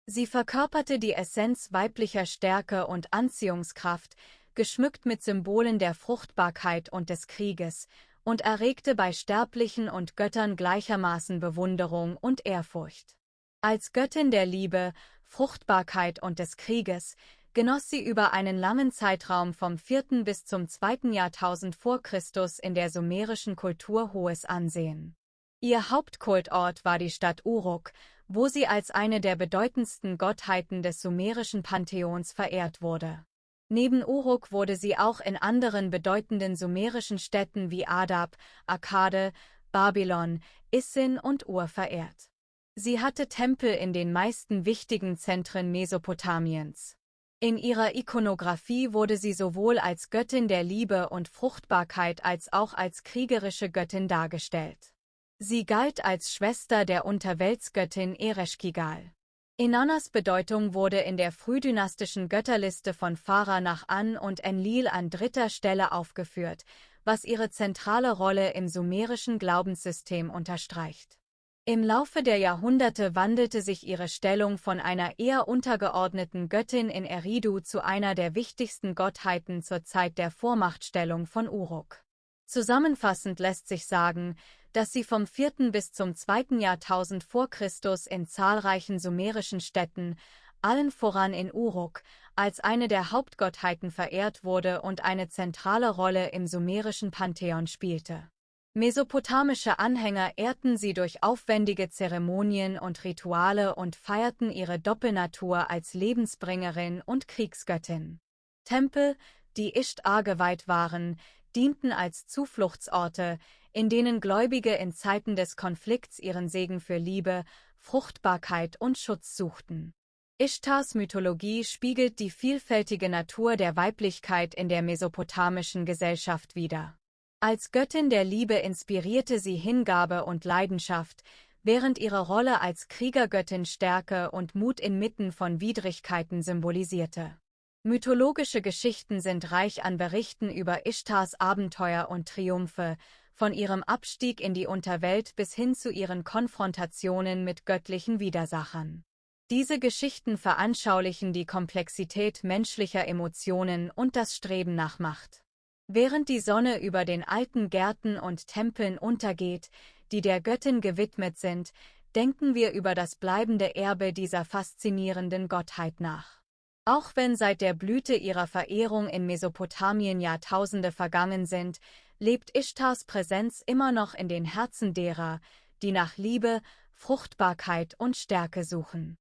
Sie verkörperte die Essenz weiblicher Stärke und Anziehungskraft, geschmückt mit Symbolen der Fruchtbarkeit und des Krieges, und erregte bei Sterblichen und Göttern gleichermaßen Bewunderung und Ehrfurcht. Als Göttin der Liebe, Fruchtbarkeit und des Krieges genoss sie über einen langen Zeitraum vom 4. bis zum 2. Jahrtausend vor Christus in der sumerischen Kultur hohes Ansehen. Ihr Hauptkultort war die Stadt Uruk, wo sie als eine der bedeutendsten Gottheiten des sumerischen Pantheons verehrt wurde. Neben Uruk wurde sie auch in anderen bedeutenden sumerischen Städten wie Adab, Akkade, Babylon, Isin und Ur verehrt. Sie hatte Tempel in den meisten wichtigen Zentren Mesopotamiens. In ihrer Ikonographie wurde sie sowohl als Göttin der Liebe und Fruchtbarkeit als auch als kriegerische Göttin dargestellt. Sie galt als Schwester der Unterweltsgöttin Ereshkigal. Inannas Bedeutung wurde in der frühdynastischen Götterliste von Phara nach An und Enlil an 3. Stelle aufgeführt, was ihre zentrale Rolle im sumerischen Glaubenssystem unterstreicht. Im Laufe der Jahrhunderte wandelte sich ihre Stellung von einer eher untergeordneten Göttin in Eridu zu einer der wichtigsten Gottheiten zur Zeit der Vormachtstellung von Uruk. Zusammenfassend lässt sich sagen, dass sie vom 4. bis zum 2. Jahrtausend vor Christus in zahlreichen sumerischen Städten, allen voran in Uruk, als eine der Hauptgottheiten verehrt wurde und eine zentrale Rolle im sumerischen Pantheon spielte. Mesopotamische Anhänger ehrten sie durch aufwendige Zeremonien und Rituale und feierten ihre Doppelnatur als Lebensbringerin und Kriegsgöttin. Tempel, die Ishtar geweiht waren, dienten als Zufluchtsorte, in denen Gläubige in Zeiten des Konflikts ihren Segen für Liebe, Fruchtbarkeit und Schutz suchten. Ishtars Mythologie spiegelt die vielfältige Natur der Weiblichkeit in der mesopotamischen Gesellschaft wider. Als Göttin der Liebe inspirierte sie Hingabe und Leidenschaft, während ihre Rolle als Kriegergöttin Stärke und Mut inmitten von Widrigkeiten symbolisierte. Mythologische Geschichten sind reich an Berichten über Ishtars Abenteuer und Triumphe, von ihrem Abstieg in die Unterwelt bis hin zu ihren Konfrontationen mit göttlichen Widersachern. Diese Geschichten veranschaulichen die Komplexität menschlicher Emotionen und das Streben nach Macht. Während die Sonne über den alten Gärten und Tempeln untergeht, die der Göttin gewidmet sind, denken wir über das bleibende Erbe dieser faszinierenden Gottheit nach. Auch wenn seit der Blüte ihrer Verehrung in Mesopotamien Jahrtausende vergangen sind, lebt Ishtars Präsenz immer noch in den Herzen derer, die nach Liebe, Fruchtbarkeit und Stärke suchen.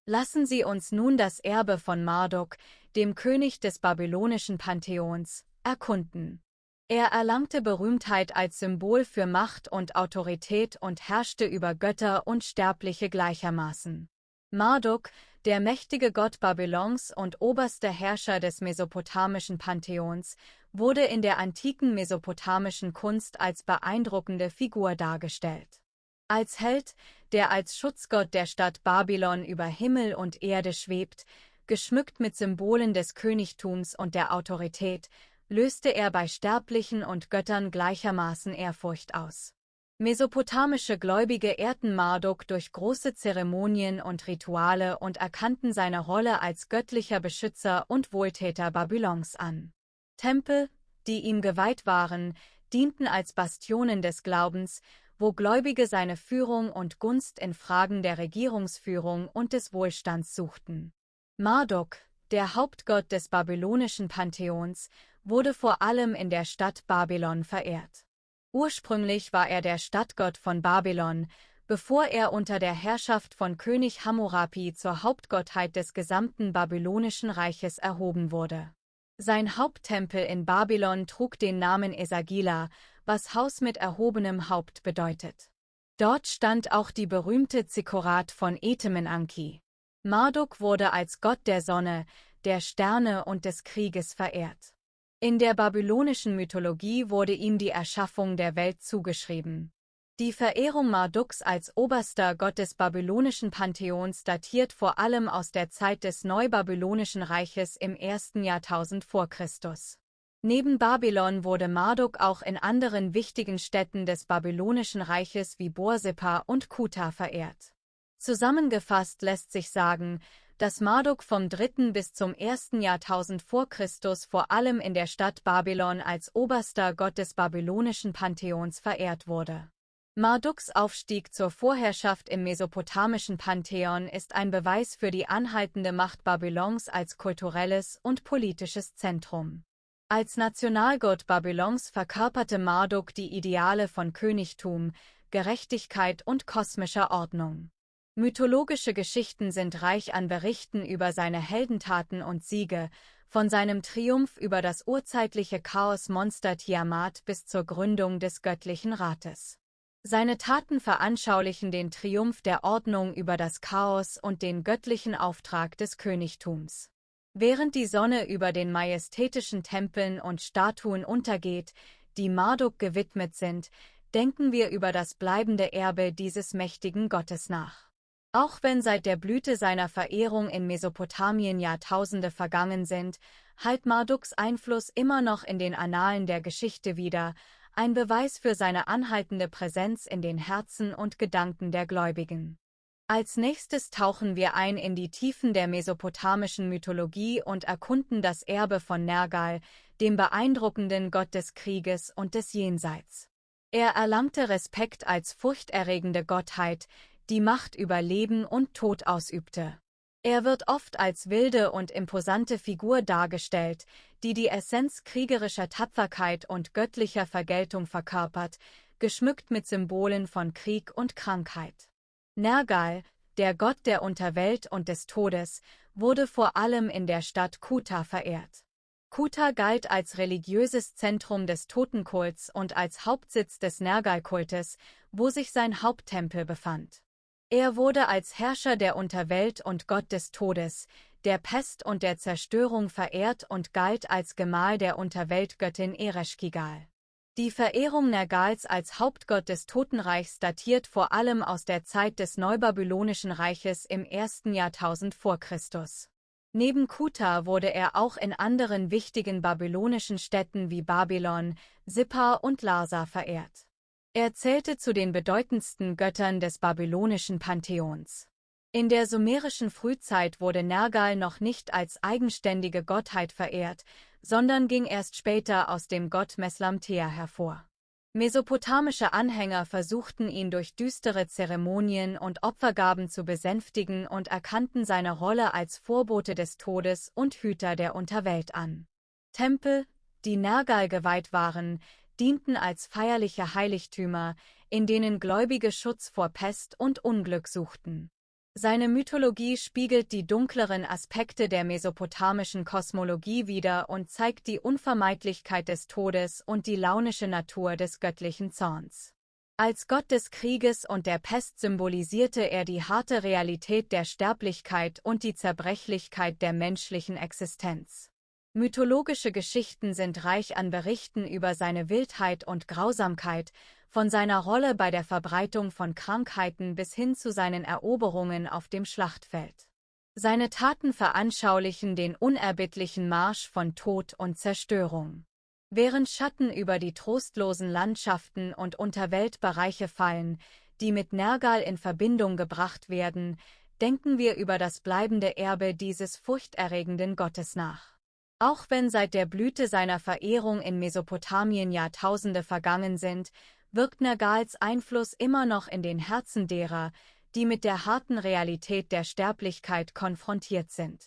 Lassen Sie uns nun das Erbe von Marduk, dem König des babylonischen Pantheons, erkunden. Er erlangte Berühmtheit als Symbol für Macht und Autorität und herrschte über Götter und Sterbliche gleichermaßen. Marduk, der mächtige Gott Babylons und oberster Herrscher des mesopotamischen Pantheons, wurde in der antiken mesopotamischen Kunst als beeindruckende Figur dargestellt. Als Held, der als Schutzgott der Stadt Babylon über Himmel und Erde schwebt, geschmückt mit Symbolen des Königtums und der Autorität, löste er bei Sterblichen und Göttern gleichermaßen Ehrfurcht aus. Mesopotamische Gläubige ehrten Marduk durch große Zeremonien und Rituale und erkannten seine Rolle als göttlicher Beschützer und Wohltäter Babylons an. Tempel, die ihm geweiht waren, dienten als Bastionen des Glaubens, wo Gläubige seine Führung und Gunst in Fragen der Regierungsführung und des Wohlstands suchten. Marduk, der Hauptgott des babylonischen Pantheons, wurde vor allem in der Stadt Babylon verehrt. Ursprünglich war er der Stadtgott von Babylon, bevor er unter der Herrschaft von König Hammurapi zur Hauptgottheit des gesamten babylonischen Reiches erhoben wurde. Sein Haupttempel in Babylon trug den Namen Esagila, was Haus mit erhobenem Haupt bedeutet. Dort stand auch die berühmte Zikkurat von Etemenanki. Marduk wurde als Gott der Sonne, der Sterne und des Krieges verehrt. In der babylonischen Mythologie wurde ihm die Erschaffung der Welt zugeschrieben. Die Verehrung Marduks als oberster Gott des babylonischen Pantheons datiert vor allem aus der Zeit des Neubabylonischen Reiches im 1. Jahrtausend vor Christus. Neben Babylon wurde Marduk auch in anderen wichtigen Städten des babylonischen Reiches wie Borsippa und Kuta verehrt. Zusammengefasst lässt sich sagen, dass Marduk vom 3. bis zum 1. Jahrtausend vor Christus vor allem in der Stadt Babylon als oberster Gott des babylonischen Pantheons verehrt wurde. Marduks Aufstieg zur Vorherrschaft im mesopotamischen Pantheon ist ein Beweis für die anhaltende Macht Babylons als kulturelles und politisches Zentrum. Als Nationalgott Babylons verkörperte Marduk die Ideale von Königtum, Gerechtigkeit und kosmischer Ordnung. Mythologische Geschichten sind reich an Berichten über seine Heldentaten und Siege, von seinem Triumph über das urzeitliche Chaosmonster Tiamat bis zur Gründung des göttlichen Rates. Seine Taten veranschaulichen den Triumph der Ordnung über das Chaos und den göttlichen Auftrag des Königtums. Während die Sonne über den majestätischen Tempeln und Statuen untergeht, die Marduk gewidmet sind, denken wir über das bleibende Erbe dieses mächtigen Gottes nach. Auch wenn seit der Blüte seiner Verehrung in Mesopotamien Jahrtausende vergangen sind, hallt Marduks Einfluss immer noch in den Annalen der Geschichte wider, ein Beweis für seine anhaltende Präsenz in den Herzen und Gedanken der Gläubigen. Als nächstes tauchen wir ein in die Tiefen der mesopotamischen Mythologie und erkunden das Erbe von Nergal, dem beeindruckenden Gott des Krieges und des Jenseits. Er erlangte Respekt als furchterregende Gottheit, die Macht über Leben und Tod ausübte. Er wird oft als wilde und imposante Figur dargestellt, die die Essenz kriegerischer Tapferkeit und göttlicher Vergeltung verkörpert, geschmückt mit Symbolen von Krieg und Krankheit. Nergal, der Gott der Unterwelt und des Todes, wurde vor allem in der Stadt Kuta verehrt. Kuta galt als religiöses Zentrum des Totenkults und als Hauptsitz des Nergal-Kultes, wo sich sein Haupttempel befand. Er wurde als Herrscher der Unterwelt und Gott des Todes, der Pest und der Zerstörung verehrt und galt als Gemahl der Unterweltgöttin Ereshkigal. Die Verehrung Nergals als Hauptgott des Totenreichs datiert vor allem aus der Zeit des Neubabylonischen Reiches im 1. Jahrtausend vor Christus. Neben Kuta wurde er auch in anderen wichtigen babylonischen Städten wie Babylon, Sippa und Larsa verehrt. Er zählte zu den bedeutendsten Göttern des babylonischen Pantheons. In der sumerischen Frühzeit wurde Nergal noch nicht als eigenständige Gottheit verehrt, sondern ging erst später aus dem Gott Meslamtea hervor. Mesopotamische Anhänger versuchten ihn durch düstere Zeremonien und Opfergaben zu besänftigen und erkannten seine Rolle als Vorbote des Todes und Hüter der Unterwelt an. Tempel, die Nergal geweiht waren, dienten als feierliche Heiligtümer, in denen Gläubige Schutz vor Pest und Unglück suchten. Seine Mythologie spiegelt die dunkleren Aspekte der mesopotamischen Kosmologie wider und zeigt die Unvermeidlichkeit des Todes und die launische Natur des göttlichen Zorns. Als Gott des Krieges und der Pest symbolisierte er die harte Realität der Sterblichkeit und die Zerbrechlichkeit der menschlichen Existenz. Mythologische Geschichten sind reich an Berichten über seine Wildheit und Grausamkeit, von seiner Rolle bei der Verbreitung von Krankheiten bis hin zu seinen Eroberungen auf dem Schlachtfeld. Seine Taten veranschaulichen den unerbittlichen Marsch von Tod und Zerstörung. Während Schatten über die trostlosen Landschaften und Unterweltbereiche fallen, die mit Nergal in Verbindung gebracht werden, denken wir über das bleibende Erbe dieses furchterregenden Gottes nach. Auch wenn seit der Blüte seiner Verehrung in Mesopotamien Jahrtausende vergangen sind, wirkt Nergals Einfluss immer noch in den Herzen derer, die mit der harten Realität der Sterblichkeit konfrontiert sind.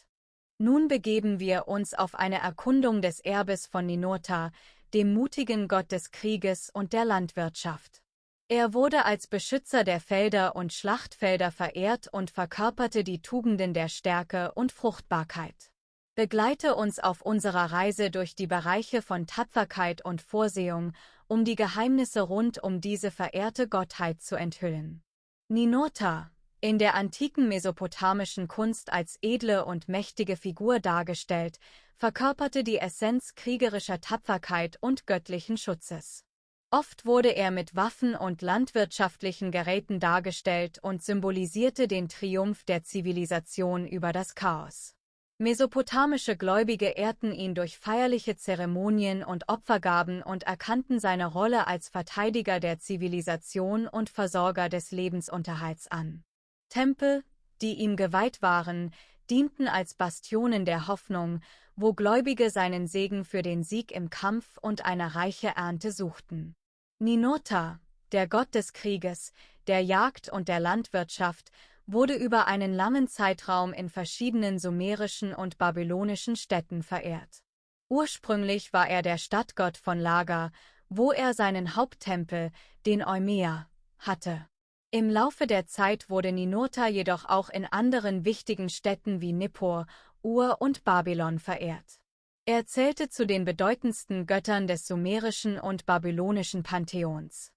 Nun begeben wir uns auf eine Erkundung des Erbes von Ninurta, dem mutigen Gott des Krieges und der Landwirtschaft. Er wurde als Beschützer der Felder und Schlachtfelder verehrt und verkörperte die Tugenden der Stärke und Fruchtbarkeit. Begleite uns auf unserer Reise durch die Bereiche von Tapferkeit und Vorsehung, um die Geheimnisse rund um diese verehrte Gottheit zu enthüllen. Ninurta, in der antiken mesopotamischen Kunst als edle und mächtige Figur dargestellt, verkörperte die Essenz kriegerischer Tapferkeit und göttlichen Schutzes. Oft wurde er mit Waffen und landwirtschaftlichen Geräten dargestellt und symbolisierte den Triumph der Zivilisation über das Chaos. Mesopotamische Gläubige ehrten ihn durch feierliche Zeremonien und Opfergaben und erkannten seine Rolle als Verteidiger der Zivilisation und Versorger des Lebensunterhalts an. Tempel, die ihm geweiht waren, dienten als Bastionen der Hoffnung, wo Gläubige seinen Segen für den Sieg im Kampf und eine reiche Ernte suchten. Ninurta, der Gott des Krieges, der Jagd und der Landwirtschaft, wurde über einen langen Zeitraum in verschiedenen sumerischen und babylonischen Städten verehrt. Ursprünglich war er der Stadtgott von Lager, wo er seinen Haupttempel, den Eumea, hatte. Im Laufe der Zeit wurde Ninurta jedoch auch in anderen wichtigen Städten wie Nippur, Ur und Babylon verehrt. Er zählte zu den bedeutendsten Göttern des sumerischen und babylonischen Pantheons.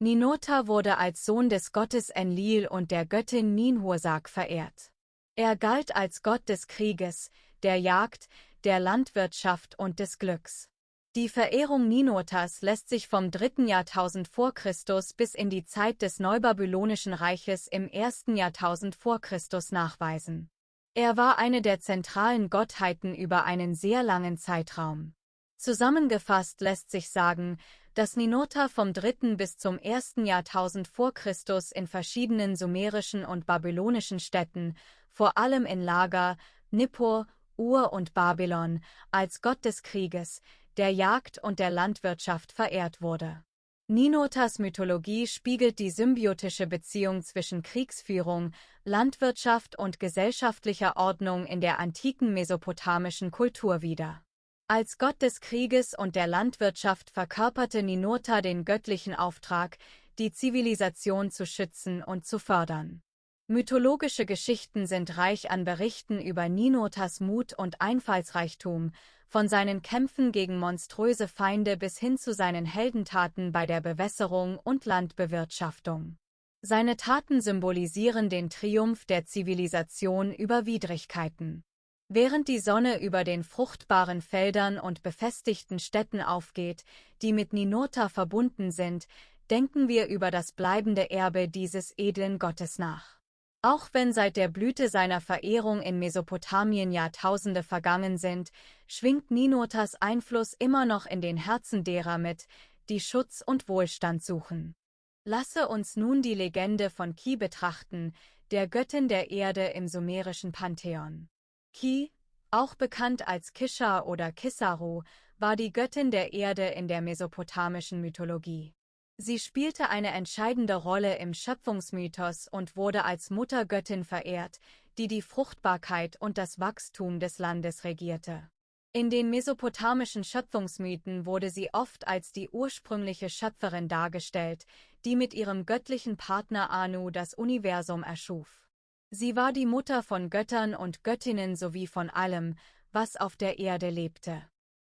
Ninurta wurde als Sohn des Gottes Enlil und der Göttin Ninhursag verehrt. Er galt als Gott des Krieges, der Jagd, der Landwirtschaft und des Glücks. Die Verehrung Ninurtas lässt sich vom 3. Jahrtausend vor Christus bis in die Zeit des Neubabylonischen Reiches im 1. Jahrtausend vor Christus nachweisen. Er war eine der zentralen Gottheiten über einen sehr langen Zeitraum. Zusammengefasst lässt sich sagen, dass Ninurta vom 3. bis zum 1. Jahrtausend vor Christus in verschiedenen sumerischen und babylonischen Städten, vor allem in Lager, Nippur, Ur und Babylon, als Gott des Krieges, der Jagd und der Landwirtschaft verehrt wurde. Ninurtas Mythologie spiegelt die symbiotische Beziehung zwischen Kriegsführung, Landwirtschaft und gesellschaftlicher Ordnung in der antiken mesopotamischen Kultur wider. Als Gott des Krieges und der Landwirtschaft verkörperte Ninurta den göttlichen Auftrag, die Zivilisation zu schützen und zu fördern. Mythologische Geschichten sind reich an Berichten über Ninurtas Mut und Einfallsreichtum, von seinen Kämpfen gegen monströse Feinde bis hin zu seinen Heldentaten bei der Bewässerung und Landbewirtschaftung. Seine Taten symbolisieren den Triumph der Zivilisation über Widrigkeiten. Während die Sonne über den fruchtbaren Feldern und befestigten Städten aufgeht, die mit Ninurta verbunden sind, denken wir über das bleibende Erbe dieses edlen Gottes nach. Auch wenn seit der Blüte seiner Verehrung in Mesopotamien Jahrtausende vergangen sind, schwingt Ninurtas Einfluss immer noch in den Herzen derer mit, die Schutz und Wohlstand suchen. Lasse uns nun die Legende von Ki betrachten, der Göttin der Erde im sumerischen Pantheon. Ki, Auch bekannt als Kisha oder Kissaru, war die Göttin der Erde in der mesopotamischen Mythologie. Sie spielte eine entscheidende Rolle im Schöpfungsmythos und wurde als Muttergöttin verehrt, die die Fruchtbarkeit und das Wachstum des Landes regierte. In den mesopotamischen Schöpfungsmythen wurde sie oft als die ursprüngliche Schöpferin dargestellt, die mit ihrem göttlichen Partner Anu das Universum erschuf. Sie war die Mutter von Göttern und Göttinnen sowie von allem, was auf der Erde lebte.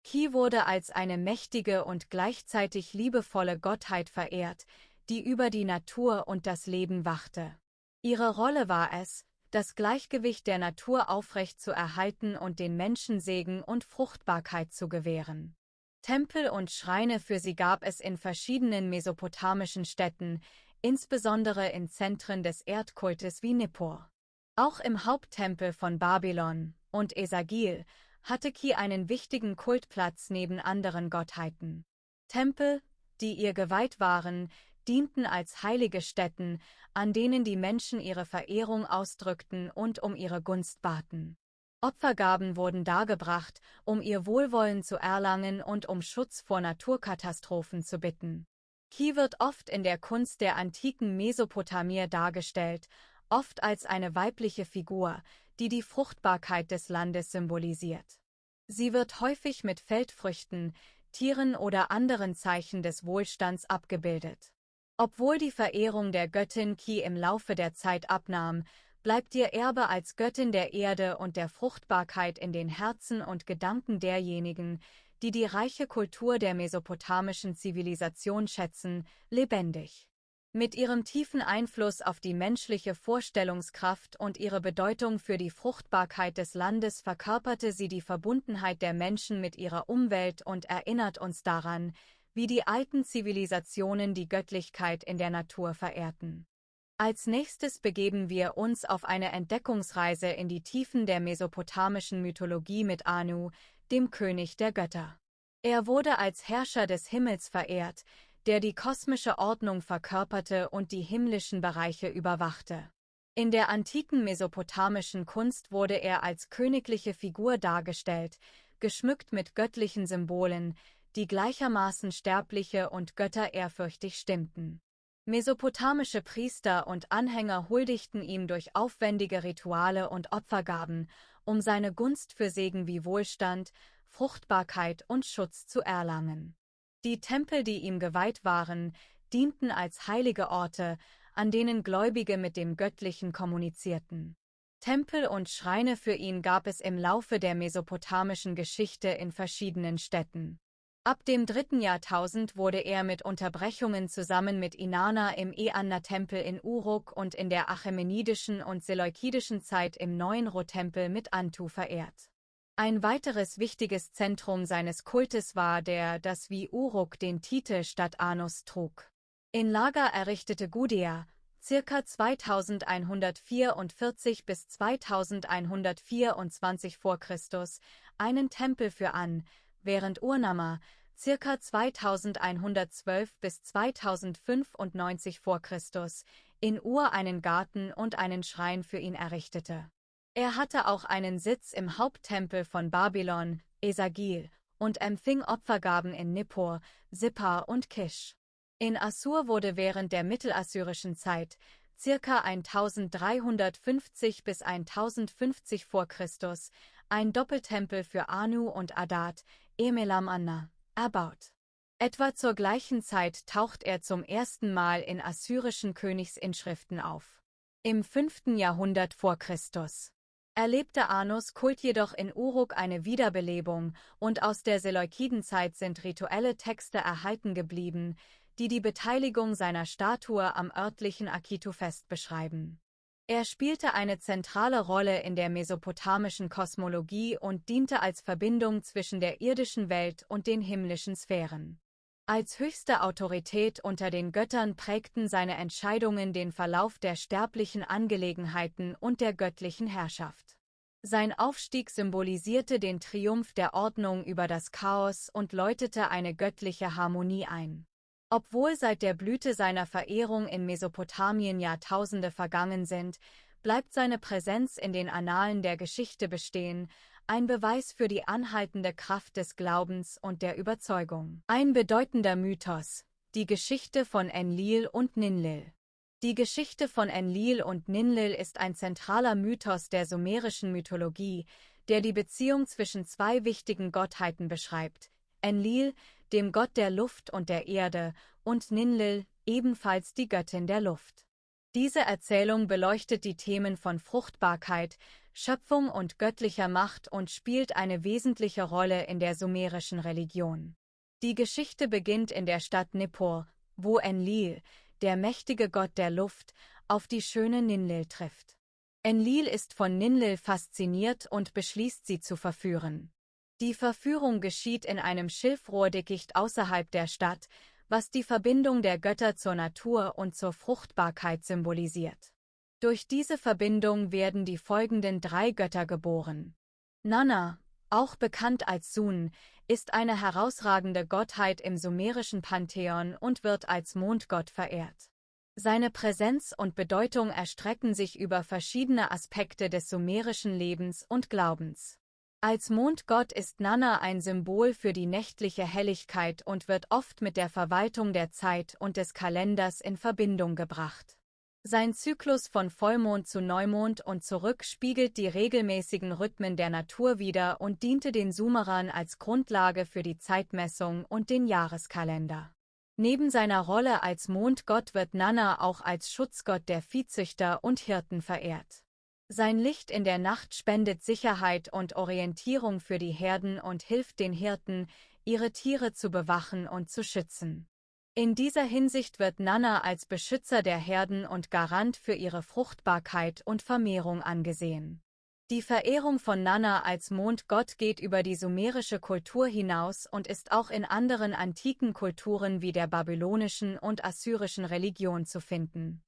Ki wurde als eine mächtige und gleichzeitig liebevolle Gottheit verehrt, die über die Natur und das Leben wachte. Ihre Rolle war es, das Gleichgewicht der Natur aufrecht zu erhalten und den Menschen Segen und Fruchtbarkeit zu gewähren. Tempel und Schreine für sie gab es in verschiedenen mesopotamischen Städten, insbesondere in Zentren des Erdkultes wie Nippur. Auch im Haupttempel von Babylon und Esagil hatte Ki einen wichtigen Kultplatz neben anderen Gottheiten. Tempel, die ihr geweiht waren, dienten als heilige Stätten, an denen die Menschen ihre Verehrung ausdrückten und um ihre Gunst baten. Opfergaben wurden dargebracht, um ihr Wohlwollen zu erlangen und um Schutz vor Naturkatastrophen zu bitten. Ki wird oft in der Kunst der antiken Mesopotamier dargestellt, oft als eine weibliche Figur, die die Fruchtbarkeit des Landes symbolisiert. Sie wird häufig mit Feldfrüchten, Tieren oder anderen Zeichen des Wohlstands abgebildet. Obwohl die Verehrung der Göttin Ki im Laufe der Zeit abnahm, bleibt ihr Erbe als Göttin der Erde und der Fruchtbarkeit in den Herzen und Gedanken derjenigen, die die reiche Kultur der mesopotamischen Zivilisation schätzen, lebendig. Mit ihrem tiefen Einfluss auf die menschliche Vorstellungskraft und ihre Bedeutung für die Fruchtbarkeit des Landes verkörperte sie die Verbundenheit der Menschen mit ihrer Umwelt und erinnert uns daran, wie die alten Zivilisationen die Göttlichkeit in der Natur verehrten. Als nächstes begeben wir uns auf eine Entdeckungsreise in die Tiefen der mesopotamischen Mythologie mit Anu, dem König der Götter. Er wurde als Herrscher des Himmels verehrt, der die kosmische Ordnung verkörperte und die himmlischen Bereiche überwachte. In der antiken mesopotamischen Kunst wurde er als königliche Figur dargestellt, geschmückt mit göttlichen Symbolen, die gleichermaßen Sterbliche und Götter ehrfürchtig stimmten. Mesopotamische Priester und Anhänger huldigten ihm durch aufwendige Rituale und Opfergaben, um seine Gunst für Segen wie Wohlstand, Fruchtbarkeit und Schutz zu erlangen. Die Tempel, die ihm geweiht waren, dienten als heilige Orte, an denen Gläubige mit dem Göttlichen kommunizierten. Tempel und Schreine für ihn gab es im Laufe der mesopotamischen Geschichte in verschiedenen Städten. Ab dem 3. Jahrtausend wurde er mit Unterbrechungen zusammen mit Inanna im Eanna-Tempel in Uruk und in der achämenidischen und seleukidischen Zeit im Neuen Ro-Tempel mit Antu verehrt. Ein weiteres wichtiges Zentrum seines Kultes war das wie Uruk den Titel Stadt Anus trug. In Lager errichtete Gudea, ca. 2144 bis 2124 v. Chr., einen Tempel für An, während Urnama, ca. 2112 bis 2095 v. Chr., in Ur einen Garten und einen Schrein für ihn errichtete. Er hatte auch einen Sitz im Haupttempel von Babylon, Esagil, und empfing Opfergaben in Nippur, Sippar und Kisch. In Assur wurde während der mittelassyrischen Zeit, ca. 1350 bis 1050 v. Chr., ein Doppeltempel für Anu und Adad, Emelam Anna, erbaut. Etwa zur gleichen Zeit taucht er zum ersten Mal in assyrischen Königsinschriften auf. Im 5. Jahrhundert v. Chr. erlebte Anus Kult jedoch in Uruk eine Wiederbelebung und aus der Seleukidenzeit sind rituelle Texte erhalten geblieben, die die Beteiligung seiner Statue am örtlichen Akitu-Fest beschreiben. Er spielte eine zentrale Rolle in der mesopotamischen Kosmologie und diente als Verbindung zwischen der irdischen Welt und den himmlischen Sphären. Als höchste Autorität unter den Göttern prägten seine Entscheidungen den Verlauf der sterblichen Angelegenheiten und der göttlichen Herrschaft. Sein Aufstieg symbolisierte den Triumph der Ordnung über das Chaos und läutete eine göttliche Harmonie ein. Obwohl seit der Blüte seiner Verehrung in Mesopotamien Jahrtausende vergangen sind, bleibt seine Präsenz in den Annalen der Geschichte bestehen, ein Beweis für die anhaltende Kraft des Glaubens und der Überzeugung. Ein bedeutender Mythos: die Geschichte von Enlil und Ninlil. Die Geschichte von Enlil und Ninlil ist ein zentraler Mythos der sumerischen Mythologie, der die Beziehung zwischen zwei wichtigen Gottheiten beschreibt: Enlil, dem Gott der Luft und der Erde, und Ninlil, ebenfalls die Göttin der Luft. Diese Erzählung beleuchtet die Themen von Fruchtbarkeit, Schöpfung und göttlicher Macht und spielt eine wesentliche Rolle in der sumerischen Religion. Die Geschichte beginnt in der Stadt Nippur, wo Enlil, der mächtige Gott der Luft, auf die schöne Ninlil trifft. Enlil ist von Ninlil fasziniert und beschließt, sie zu verführen. Die Verführung geschieht in einem Schilfrohrdickicht außerhalb der Stadt, was die Verbindung der Götter zur Natur und zur Fruchtbarkeit symbolisiert. Durch diese Verbindung werden die folgenden drei Götter geboren. Nanna, auch bekannt als Sun, ist eine herausragende Gottheit im sumerischen Pantheon und wird als Mondgott verehrt. Seine Präsenz und Bedeutung erstrecken sich über verschiedene Aspekte des sumerischen Lebens und Glaubens. Als Mondgott ist Nanna ein Symbol für die nächtliche Helligkeit und wird oft mit der Verwaltung der Zeit und des Kalenders in Verbindung gebracht. Sein Zyklus von Vollmond zu Neumond und zurück spiegelt die regelmäßigen Rhythmen der Natur wider und diente den Sumerern als Grundlage für die Zeitmessung und den Jahreskalender. Neben seiner Rolle als Mondgott wird Nanna auch als Schutzgott der Viehzüchter und Hirten verehrt. Sein Licht in der Nacht spendet Sicherheit und Orientierung für die Herden und hilft den Hirten, ihre Tiere zu bewachen und zu schützen. In dieser Hinsicht wird Nanna als Beschützer der Herden und Garant für ihre Fruchtbarkeit und Vermehrung angesehen. Die Verehrung von Nanna als Mondgott geht über die sumerische Kultur hinaus und ist auch in anderen antiken Kulturen wie der babylonischen und assyrischen Religion zu finden.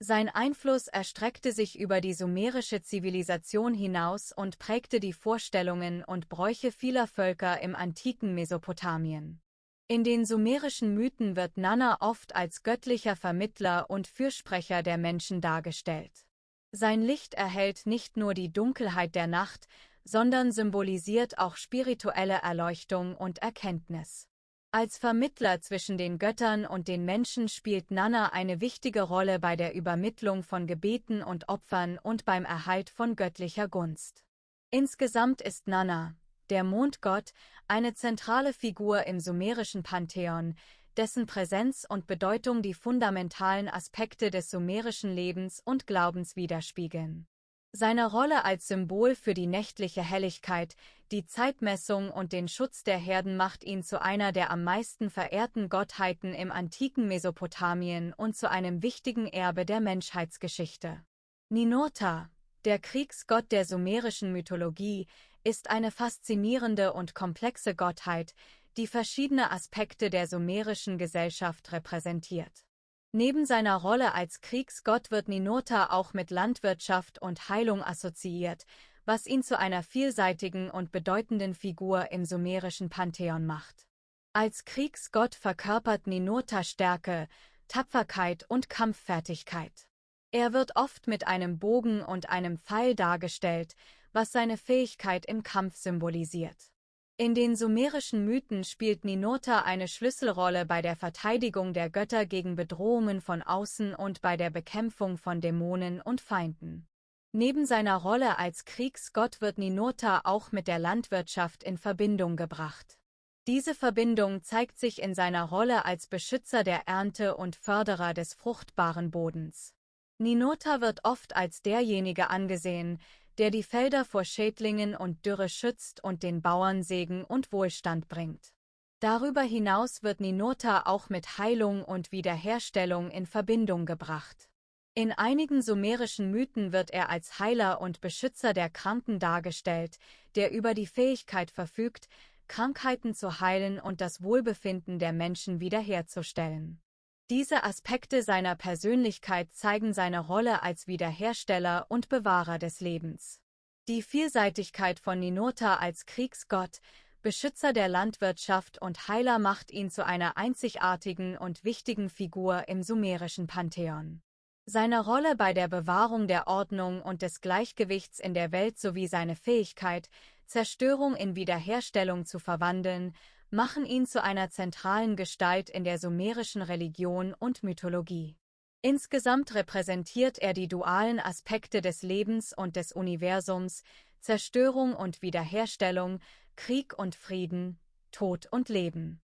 Sein Einfluss erstreckte sich über die sumerische Zivilisation hinaus und prägte die Vorstellungen und Bräuche vieler Völker im antiken Mesopotamien. In den sumerischen Mythen wird Nanna oft als göttlicher Vermittler und Fürsprecher der Menschen dargestellt. Sein Licht erhellt nicht nur die Dunkelheit der Nacht, sondern symbolisiert auch spirituelle Erleuchtung und Erkenntnis. Als Vermittler zwischen den Göttern und den Menschen spielt Nanna eine wichtige Rolle bei der Übermittlung von Gebeten und Opfern und beim Erhalt von göttlicher Gunst. Insgesamt ist Nanna, der Mondgott, eine zentrale Figur im sumerischen Pantheon, dessen Präsenz und Bedeutung die fundamentalen Aspekte des sumerischen Lebens und Glaubens widerspiegeln. Seine Rolle als Symbol für die nächtliche Helligkeit, die Zeitmessung und den Schutz der Herden macht ihn zu einer der am meisten verehrten Gottheiten im antiken Mesopotamien und zu einem wichtigen Erbe der Menschheitsgeschichte. Ninurta, der Kriegsgott der sumerischen Mythologie, ist eine faszinierende und komplexe Gottheit, die verschiedene Aspekte der sumerischen Gesellschaft repräsentiert. Neben seiner Rolle als Kriegsgott wird Ninurta auch mit Landwirtschaft und Heilung assoziiert, was ihn zu einer vielseitigen und bedeutenden Figur im sumerischen Pantheon macht. Als Kriegsgott verkörpert Ninurta Stärke, Tapferkeit und Kampffertigkeit. Er wird oft mit einem Bogen und einem Pfeil dargestellt, was seine Fähigkeit im Kampf symbolisiert. In den sumerischen Mythen spielt Ninurta eine Schlüsselrolle bei der Verteidigung der Götter gegen Bedrohungen von außen und bei der Bekämpfung von Dämonen und Feinden. Neben seiner Rolle als Kriegsgott wird Ninurta auch mit der Landwirtschaft in Verbindung gebracht. Diese Verbindung zeigt sich in seiner Rolle als Beschützer der Ernte und Förderer des fruchtbaren Bodens. Ninurta wird oft als derjenige angesehen, der die Felder vor Schädlingen und Dürre schützt und den Bauern Segen und Wohlstand bringt. Darüber hinaus wird Ninurta auch mit Heilung und Wiederherstellung in Verbindung gebracht. In einigen sumerischen Mythen wird er als Heiler und Beschützer der Kranken dargestellt, der über die Fähigkeit verfügt, Krankheiten zu heilen und das Wohlbefinden der Menschen wiederherzustellen. Diese Aspekte seiner Persönlichkeit zeigen seine Rolle als Wiederhersteller und Bewahrer des Lebens. Die Vielseitigkeit von Ninurta als Kriegsgott, Beschützer der Landwirtschaft und Heiler macht ihn zu einer einzigartigen und wichtigen Figur im sumerischen Pantheon. Seine Rolle bei der Bewahrung der Ordnung und des Gleichgewichts in der Welt sowie seine Fähigkeit, Zerstörung in Wiederherstellung zu verwandeln, machen ihn zu einer zentralen Gestalt in der sumerischen Religion und Mythologie. Insgesamt repräsentiert er die dualen Aspekte des Lebens und des Universums, Zerstörung und Wiederherstellung, Krieg und Frieden, Tod und Leben.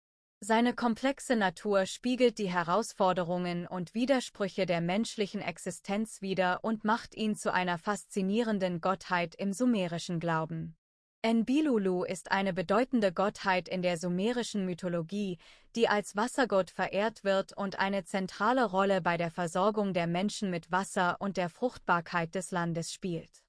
Seine komplexe Natur spiegelt die Herausforderungen und Widersprüche der menschlichen Existenz wider und macht ihn zu einer faszinierenden Gottheit im sumerischen Glauben. Enlilulu ist eine bedeutende Gottheit in der sumerischen Mythologie, die als Wassergott verehrt wird und eine zentrale Rolle bei der Versorgung der Menschen mit Wasser und der Fruchtbarkeit des Landes spielt.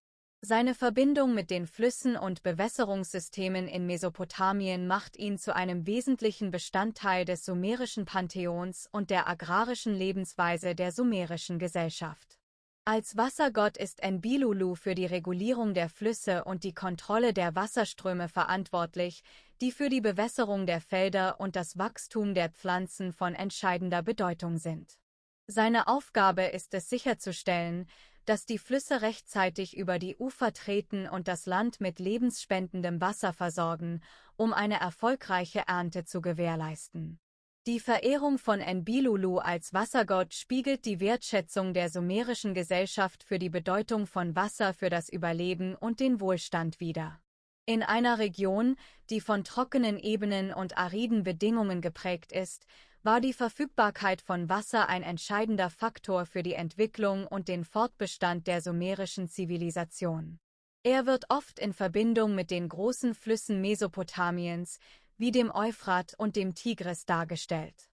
Seine Verbindung mit den Flüssen und Bewässerungssystemen in Mesopotamien macht ihn zu einem wesentlichen Bestandteil des sumerischen Pantheons und der agrarischen Lebensweise der sumerischen Gesellschaft. Als Wassergott ist Enlilulu für die Regulierung der Flüsse und die Kontrolle der Wasserströme verantwortlich, die für die Bewässerung der Felder und das Wachstum der Pflanzen von entscheidender Bedeutung sind. Seine Aufgabe ist es sicherzustellen, dass die Flüsse rechtzeitig über die Ufer treten und das Land mit lebensspendendem Wasser versorgen, um eine erfolgreiche Ernte zu gewährleisten. Die Verehrung von Enlilulu als Wassergott spiegelt die Wertschätzung der sumerischen Gesellschaft für die Bedeutung von Wasser für das Überleben und den Wohlstand wider. In einer Region, die von trockenen Ebenen und ariden Bedingungen geprägt ist, war die Verfügbarkeit von Wasser ein entscheidender Faktor für die Entwicklung und den Fortbestand der sumerischen Zivilisation. Er wird oft in Verbindung mit den großen Flüssen Mesopotamiens, wie dem Euphrat und dem Tigris dargestellt.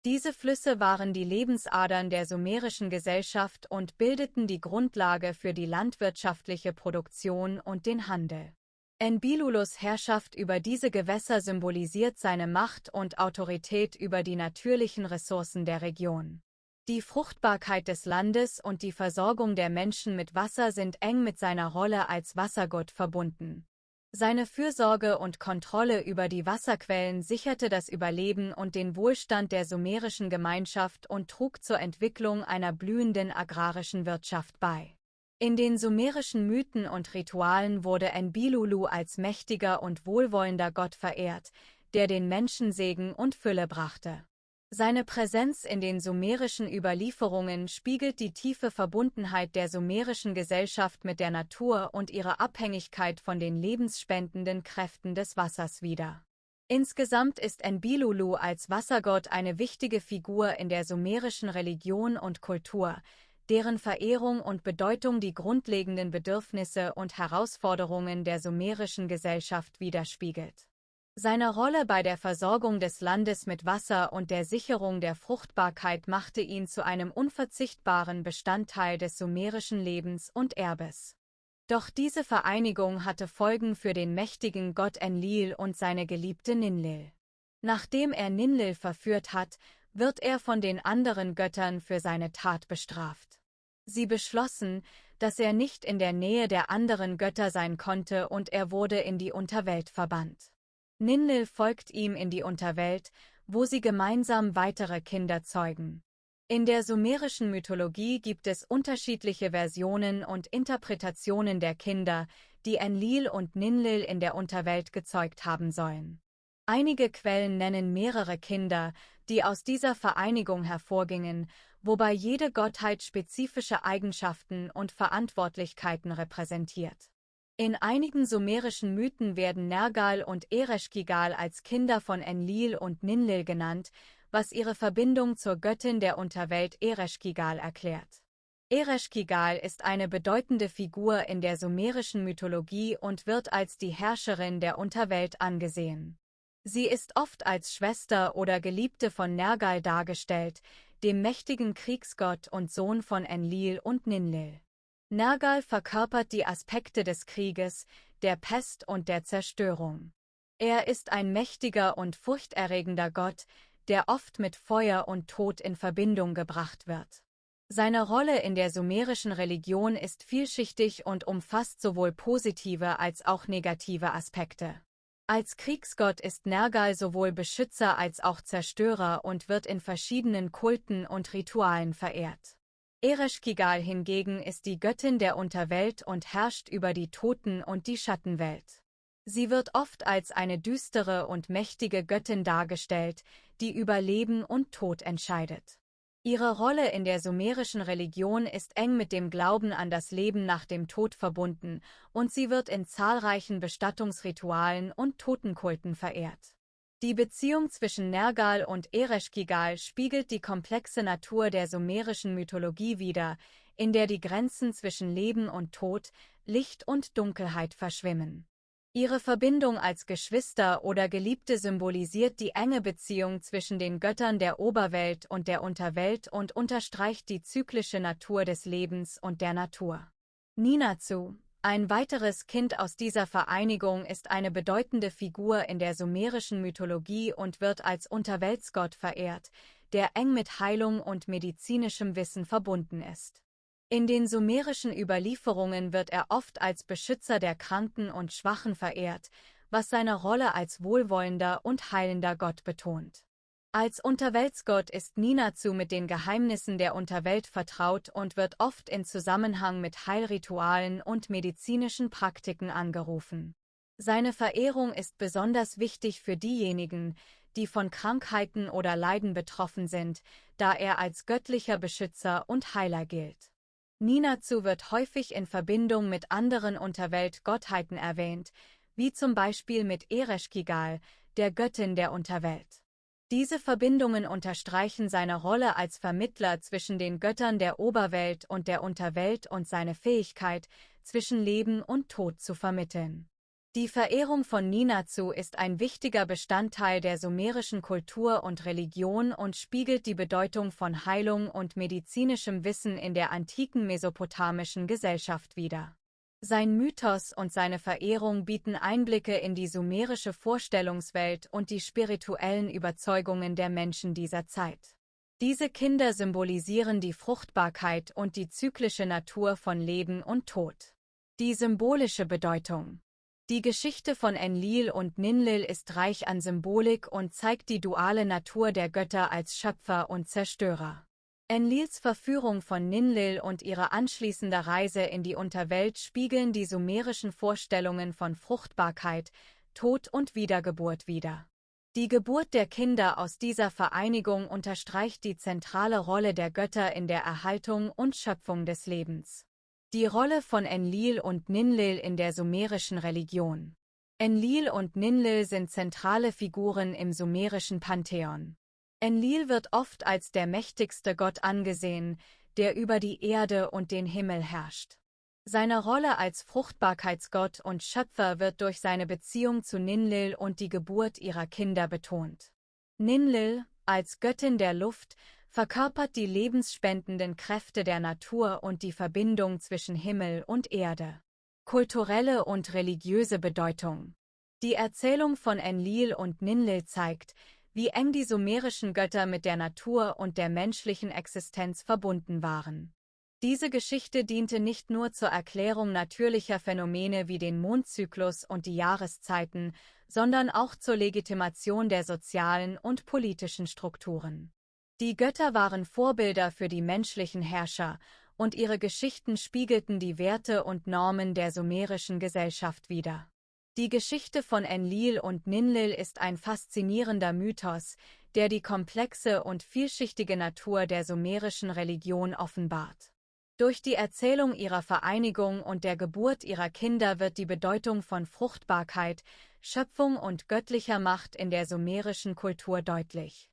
Diese Flüsse waren die Lebensadern der sumerischen Gesellschaft und bildeten die Grundlage für die landwirtschaftliche Produktion und den Handel. Enlilulus Herrschaft über diese Gewässer symbolisiert seine Macht und Autorität über die natürlichen Ressourcen der Region. Die Fruchtbarkeit des Landes und die Versorgung der Menschen mit Wasser sind eng mit seiner Rolle als Wassergott verbunden. Seine Fürsorge und Kontrolle über die Wasserquellen sicherte das Überleben und den Wohlstand der sumerischen Gemeinschaft und trug zur Entwicklung einer blühenden agrarischen Wirtschaft bei. In den sumerischen Mythen und Ritualen wurde Enlilulu als mächtiger und wohlwollender Gott verehrt, der den Menschen Segen und Fülle brachte. Seine Präsenz in den sumerischen Überlieferungen spiegelt die tiefe Verbundenheit der sumerischen Gesellschaft mit der Natur und ihre Abhängigkeit von den lebensspendenden Kräften des Wassers wider. Insgesamt ist Enlilulu als Wassergott eine wichtige Figur in der sumerischen Religion und Kultur, deren Verehrung und Bedeutung die grundlegenden Bedürfnisse und Herausforderungen der sumerischen Gesellschaft widerspiegelt. Seine Rolle bei der Versorgung des Landes mit Wasser und der Sicherung der Fruchtbarkeit machte ihn zu einem unverzichtbaren Bestandteil des sumerischen Lebens und Erbes. Doch diese Vereinigung hatte Folgen für den mächtigen Gott Enlil und seine geliebte Ninlil. Nachdem er Ninlil verführt hat, wird er von den anderen Göttern für seine Tat bestraft. Sie beschlossen, dass er nicht in der Nähe der anderen Götter sein konnte und er wurde in die Unterwelt verbannt. Ninlil folgt ihm in die Unterwelt, wo sie gemeinsam weitere Kinder zeugen. In der sumerischen Mythologie gibt es unterschiedliche Versionen und Interpretationen der Kinder, die Enlil und Ninlil in der Unterwelt gezeugt haben sollen. Einige Quellen nennen mehrere Kinder, die aus dieser Vereinigung hervorgingen, wobei jede Gottheit spezifische Eigenschaften und Verantwortlichkeiten repräsentiert. In einigen sumerischen Mythen werden Nergal und Ereshkigal als Kinder von Enlil und Ninlil genannt, was ihre Verbindung zur Göttin der Unterwelt Ereshkigal erklärt. Ereshkigal ist eine bedeutende Figur in der sumerischen Mythologie und wird als die Herrscherin der Unterwelt angesehen. Sie ist oft als Schwester oder Geliebte von Nergal dargestellt, dem mächtigen Kriegsgott und Sohn von Enlil und Ninlil. Nergal verkörpert die Aspekte des Krieges, der Pest und der Zerstörung. Er ist ein mächtiger und furchterregender Gott, der oft mit Feuer und Tod in Verbindung gebracht wird. Seine Rolle in der sumerischen Religion ist vielschichtig und umfasst sowohl positive als auch negative Aspekte. Als Kriegsgott ist Nergal sowohl Beschützer als auch Zerstörer und wird in verschiedenen Kulten und Ritualen verehrt. Ereshkigal hingegen ist die Göttin der Unterwelt und herrscht über die Toten und die Schattenwelt. Sie wird oft als eine düstere und mächtige Göttin dargestellt, die über Leben und Tod entscheidet. Ihre Rolle in der sumerischen Religion ist eng mit dem Glauben an das Leben nach dem Tod verbunden, und sie wird in zahlreichen Bestattungsritualen und Totenkulten verehrt. Die Beziehung zwischen Nergal und Ereshkigal spiegelt die komplexe Natur der sumerischen Mythologie wider, in der die Grenzen zwischen Leben und Tod, Licht und Dunkelheit verschwimmen. Ihre Verbindung als Geschwister oder Geliebte symbolisiert die enge Beziehung zwischen den Göttern der Oberwelt und der Unterwelt und unterstreicht die zyklische Natur des Lebens und der Natur. Ninatsu, ein weiteres Kind aus dieser Vereinigung, ist eine bedeutende Figur in der sumerischen Mythologie und wird als Unterweltsgott verehrt, der eng mit Heilung und medizinischem Wissen verbunden ist. In den sumerischen Überlieferungen wird er oft als Beschützer der Kranken und Schwachen verehrt, was seine Rolle als wohlwollender und heilender Gott betont. Als Unterweltsgott ist Ninatsu mit den Geheimnissen der Unterwelt vertraut und wird oft in Zusammenhang mit Heilritualen und medizinischen Praktiken angerufen. Seine Verehrung ist besonders wichtig für diejenigen, die von Krankheiten oder Leiden betroffen sind, da er als göttlicher Beschützer und Heiler gilt. Ninatsu wird häufig in Verbindung mit anderen Unterweltgottheiten erwähnt, wie zum Beispiel mit Ereshkigal, der Göttin der Unterwelt. Diese Verbindungen unterstreichen seine Rolle als Vermittler zwischen den Göttern der Oberwelt und der Unterwelt und seine Fähigkeit, zwischen Leben und Tod zu vermitteln. Die Verehrung von Ninatsu ist ein wichtiger Bestandteil der sumerischen Kultur und Religion und spiegelt die Bedeutung von Heilung und medizinischem Wissen in der antiken mesopotamischen Gesellschaft wider. Sein Mythos und seine Verehrung bieten Einblicke in die sumerische Vorstellungswelt und die spirituellen Überzeugungen der Menschen dieser Zeit. Diese Kinder symbolisieren die Fruchtbarkeit und die zyklische Natur von Leben und Tod. Die symbolische Bedeutung. Die Geschichte von Enlil und Ninlil ist reich an Symbolik und zeigt die duale Natur der Götter als Schöpfer und Zerstörer. Enlils Verführung von Ninlil und ihre anschließende Reise in die Unterwelt spiegeln die sumerischen Vorstellungen von Fruchtbarkeit, Tod und Wiedergeburt wider. Die Geburt der Kinder aus dieser Vereinigung unterstreicht die zentrale Rolle der Götter in der Erhaltung und Schöpfung des Lebens. Die Rolle von Enlil und Ninlil in der sumerischen Religion. Enlil und Ninlil sind zentrale Figuren im sumerischen Pantheon. Enlil wird oft als der mächtigste Gott angesehen, der über die Erde und den Himmel herrscht. Seine Rolle als Fruchtbarkeitsgott und Schöpfer wird durch seine Beziehung zu Ninlil und die Geburt ihrer Kinder betont. Ninlil, als Göttin der Luft, verkörpert die lebensspendenden Kräfte der Natur und die Verbindung zwischen Himmel und Erde. Kulturelle und religiöse Bedeutung. Die Erzählung von Enlil und Ninlil zeigt, wie eng die sumerischen Götter mit der Natur und der menschlichen Existenz verbunden waren. Diese Geschichte diente nicht nur zur Erklärung natürlicher Phänomene wie den Mondzyklus und die Jahreszeiten, sondern auch zur Legitimation der sozialen und politischen Strukturen. Die Götter waren Vorbilder für die menschlichen Herrscher, und ihre Geschichten spiegelten die Werte und Normen der sumerischen Gesellschaft wider. Die Geschichte von Enlil und Ninlil ist ein faszinierender Mythos, der die komplexe und vielschichtige Natur der sumerischen Religion offenbart. Durch die Erzählung ihrer Vereinigung und der Geburt ihrer Kinder wird die Bedeutung von Fruchtbarkeit, Schöpfung und göttlicher Macht in der sumerischen Kultur deutlich.